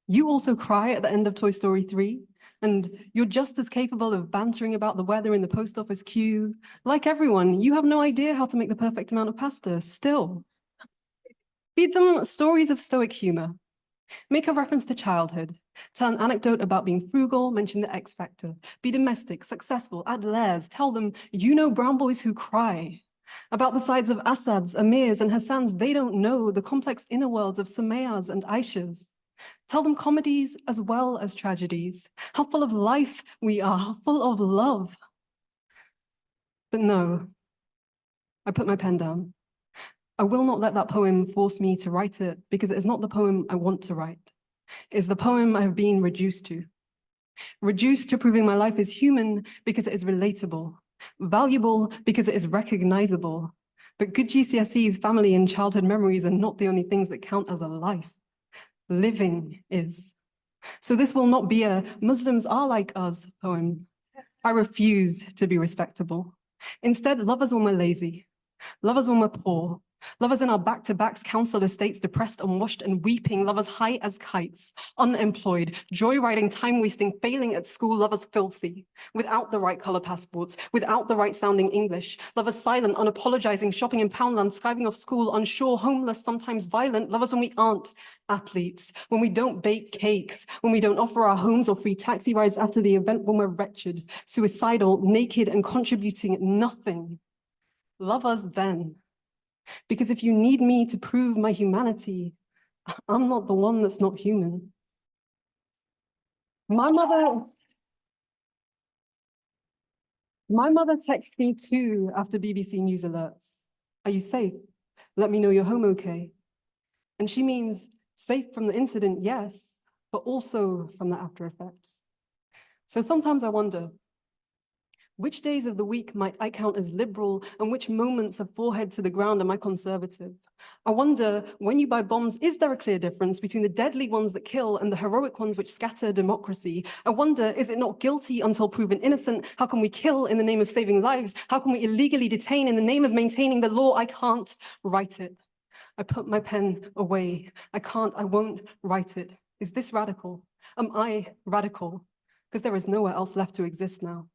S13: you also cry at the end of Toy Story 3, and you're just as capable of bantering about the weather in the post office queue. Like everyone, you have no idea how to make the perfect amount of pasta, still. Feed them stories of stoic humor. Make a reference to childhood. Tell an anecdote about being frugal, mention the X factor. Be domestic, successful, add layers. Tell them, you know brown boys who cry. About the sides of Assads, Amirs, and Hassans, they don't know the complex inner worlds of Sumayas and Aishas. Tell them comedies as well as tragedies. How full of life we are, how full of love. But no, I put my pen down. I will not let that poem force me to write it because it is not the poem I want to write. It is the poem I have been reduced to. Reduced to proving my life is human because it is relatable, valuable because it is recognizable. But good GCSEs, family, and childhood memories are not the only things that count as a life. Living is. So this will not be a Muslims are like us poem. I refuse to be respectable. Instead, love us when we're lazy. Love us when we're poor. Love us in our back-to-backs, council estates, depressed, unwashed, and weeping. Love us high as kites, unemployed, joyriding, time-wasting, failing at school. Love us filthy, without the right color passports, without the right sounding English. Love us silent, unapologizing, shopping in Poundland, skiving off school, unsure, homeless, sometimes violent. Love us when we aren't athletes, when we don't bake cakes, when we don't offer our homes or free taxi rides after the event, when we're wretched, suicidal, naked, and contributing nothing. Love us then. Because if you need me to prove my humanity, I'm not the one that's not human. My mother texts me too after BBC News alerts. Are you safe? Let me know you're home okay. And she means safe from the incident, yes, but also from the after effects. So sometimes I wonder, which days of the week might I count as liberal and which moments of forehead to the ground am I conservative? I wonder, when you buy bombs, is there a clear difference between the deadly ones that kill and the heroic ones which scatter democracy? I wonder, is it not guilty until proven innocent? How can we kill in the name of saving lives? How can we illegally detain in the name of maintaining the law? I can't write it. I put my pen away. I won't write it. Is this radical? Am I radical? Because there is nowhere else left to exist now.